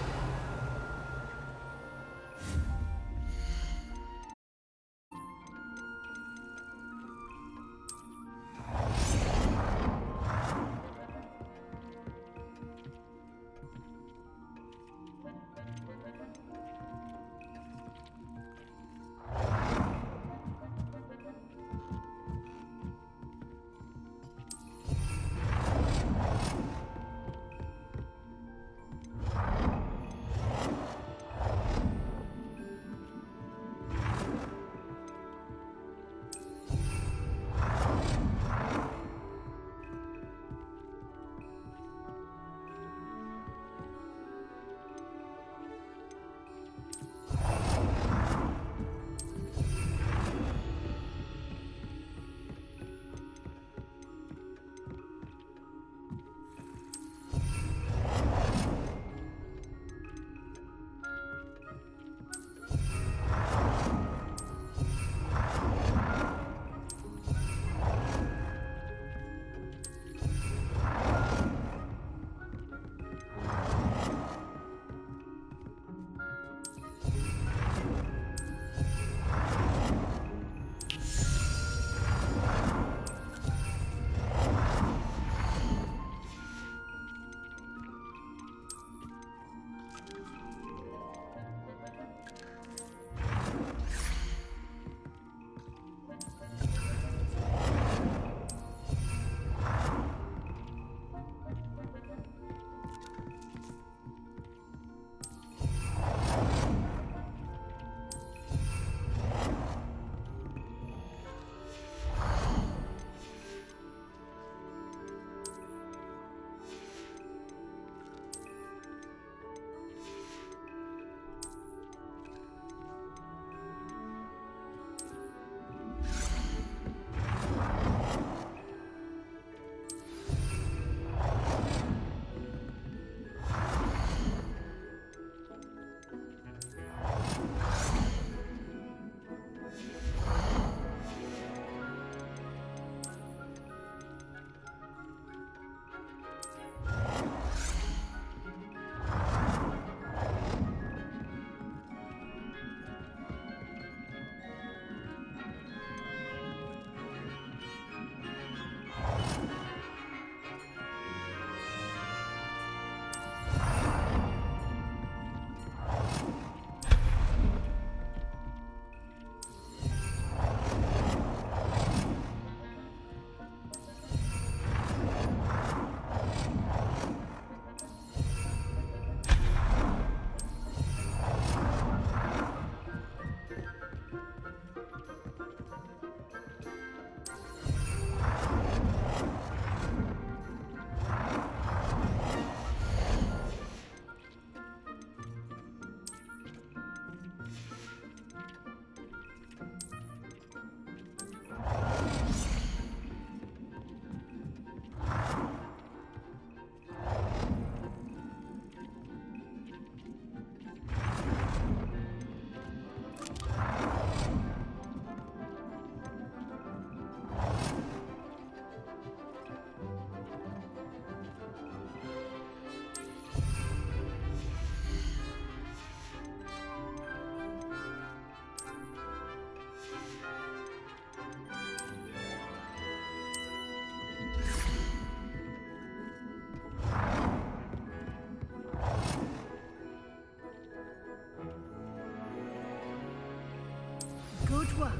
Good work.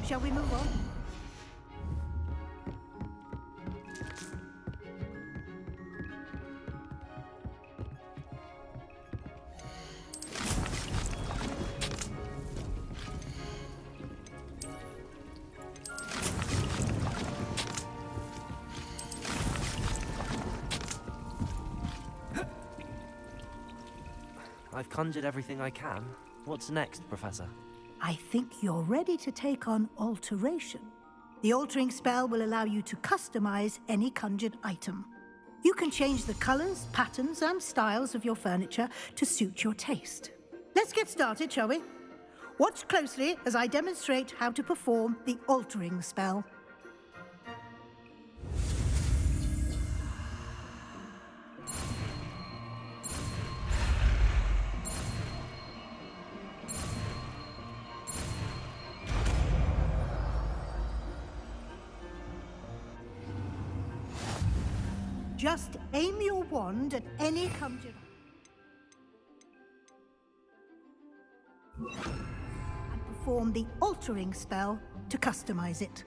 Shall we move on? I've conjured everything I can. What's next, Professor? I think you're ready to take on alteration. The altering spell will allow you to customize any conjured item. You can change the colors, patterns, and styles of your furniture to suit your taste. Let's get started, shall we? Watch closely as I demonstrate how to perform the altering spell. Just aim your wand at any conjurer and perform the altering spell to customize it.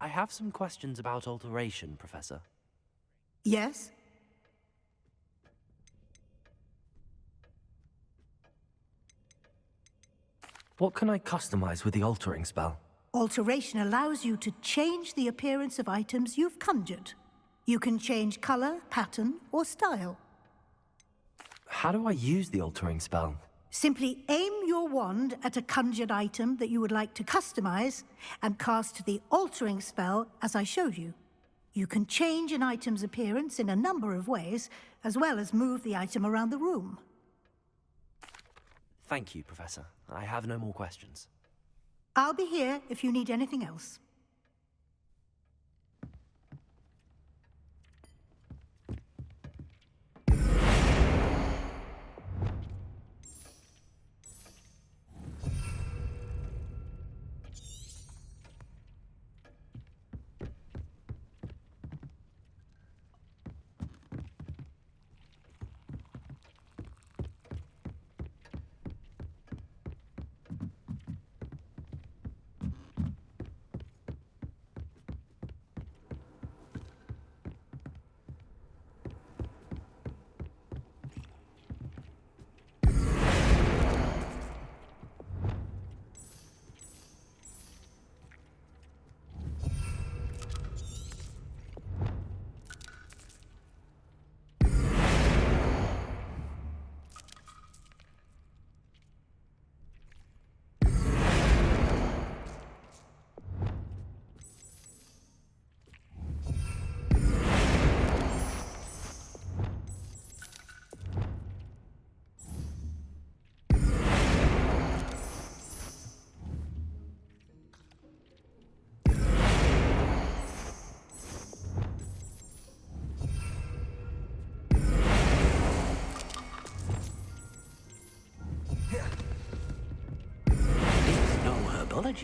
I have some questions about alteration, Professor. Yes? What can I customize with the altering spell? Alteration allows you to change the appearance of items you've conjured. You can change color, pattern, or style. How do I use the altering spell? Simply aim your wand at a conjured item that you would like to customize and cast the altering spell as I showed you. You can change an item's appearance in a number of ways, as well as move the item around the room. Thank you, Professor. I have no more questions. I'll be here if you need anything else.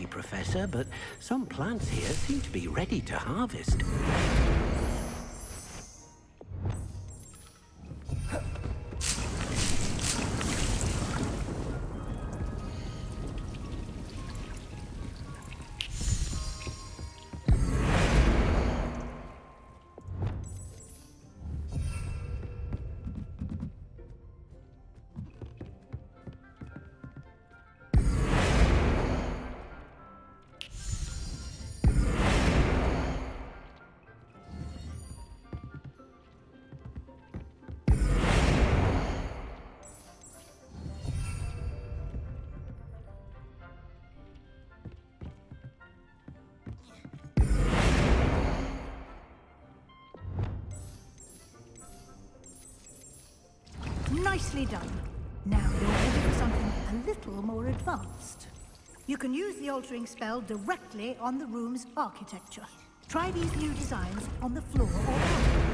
Professor, but some plants here seem to be ready to harvest. Nicely done. Now you're ready for something a little more advanced. You can use the altering spell directly on the room's architecture. Try these new designs on the floor or carpet.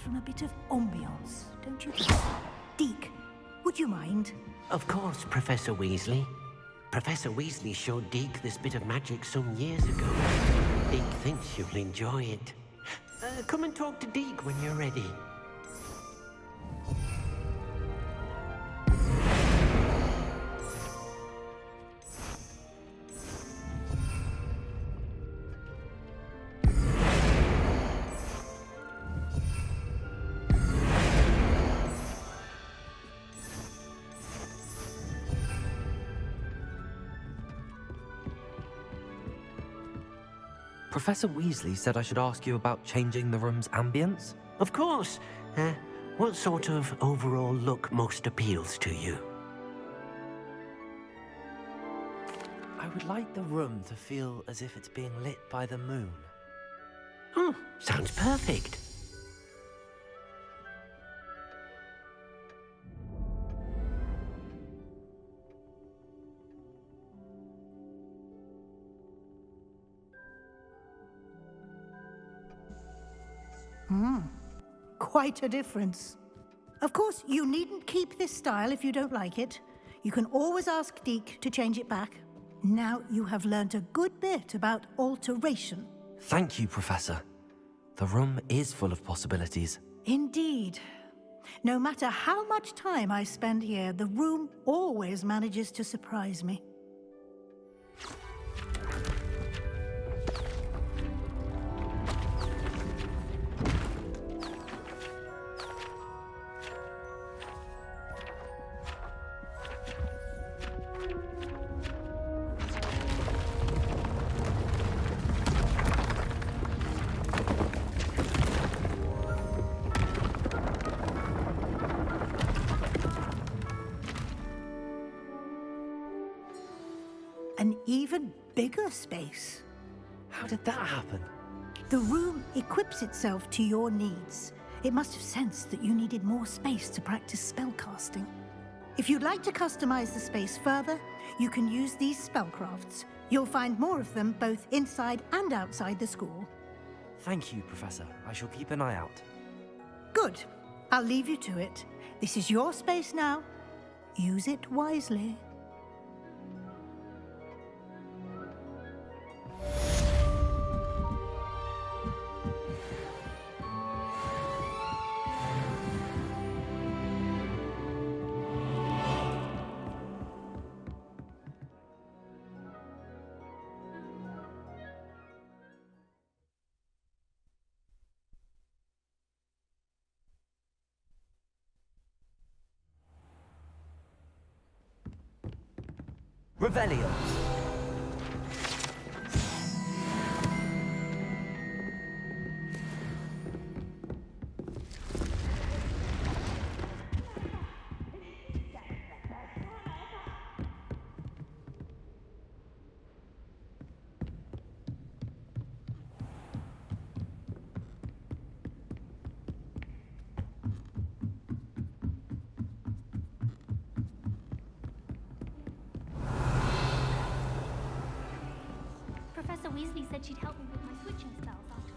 from a bit of ambiance, don't you think? Deke, would you mind? Of course, Professor Weasley. Professor Weasley showed Deke this bit of magic some years ago. Deke thinks you'll enjoy it. Come and talk to Deke when you're ready. Professor Weasley said I should ask you about changing the room's ambience? Of course. What sort of overall look most appeals to you? I would like the room to feel as if it's being lit by the moon. Oh, sounds perfect. Quite a difference. Of course, you needn't keep this style if you don't like it. You can always ask Deke to change it back. Now you have learnt a good bit about alteration. Thank you, Professor. The room is full of possibilities. Indeed. No matter how much time I spend here, the room always manages to surprise me. An even bigger space. How did that happen? The room equips itself to your needs. It must have sensed that you needed more space to practice spellcasting. If you'd like to customize the space further, you can use these spellcrafts. You'll find more of them both inside and outside the school. Thank you, Professor. I shall keep an eye out. Good. I'll leave you to it. This is your space now. Use it wisely. Revelio. Professor Weasley said she'd help me with my switching spells after